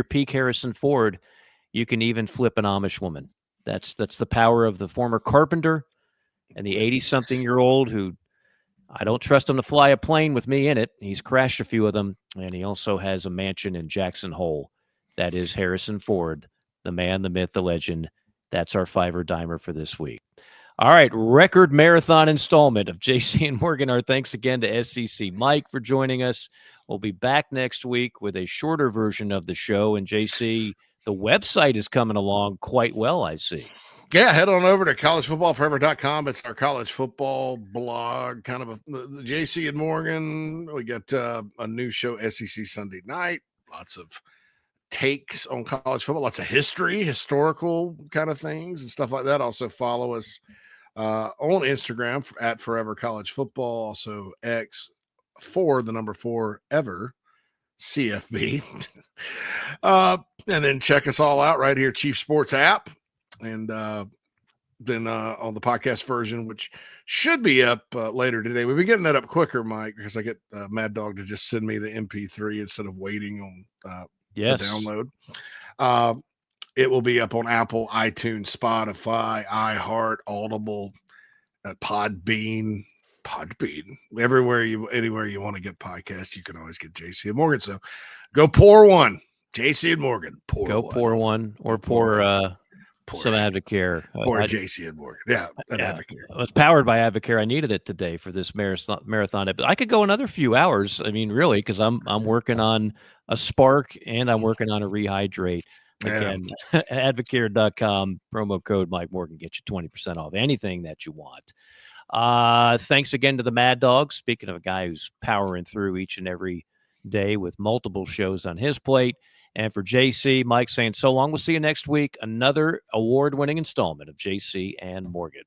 peak Harrison Ford, you can even flip an Amish woman. That's the power of the former carpenter and the 80-something-year-old who I don't trust him to fly a plane with me in it. He's crashed a few of them, and he also has a mansion in Jackson Hole. That is Harrison Ford, the man, the myth, the legend. That's our five-or-dimer for this week. All right, record marathon installment of JC and Morgan. Our thanks again to SEC Mike for joining us. We'll be back next week with a shorter version of the show. And JC, the website is coming along quite well, I see. Yeah, head on over to collegefootballforever.com. It's our college football blog, kind of the JC and Morgan. We got a new show, SEC Sunday Night. Lots of takes on college football, lots of historical kind of things and stuff like that. Also follow us on Instagram at Forever College Football, also X for the number 4 ever CFB. And then check us all out right here, Chief Sports app. And then on the podcast version, which should be up later today. We've been getting that up quicker, Mike, because I get Mad Dog to just send me the MP3 instead of waiting on the download. It will be up on Apple, iTunes, Spotify, iHeart, Audible, Podbean, anywhere you want to get podcasts, you can always get JC and Morgan. So go pour one, JC and Morgan. Pour one, or pour some Advocare. Or JC and Morgan. Yeah, Advocare. It's powered by Advocare. I needed it today for this marathon. I could go another few hours. I mean, really, because I'm working on a Spark and I'm working on a Rehydrate. Again, Advocare.com, promo code Mike Morgan gets you 20% off anything that you want. Thanks again to the Mad Dog. Speaking of a guy who's powering through each and every day with multiple shows on his plate. And for JC, Mike saying so long. We'll see you next week. Another award-winning installment of JC and Morgan.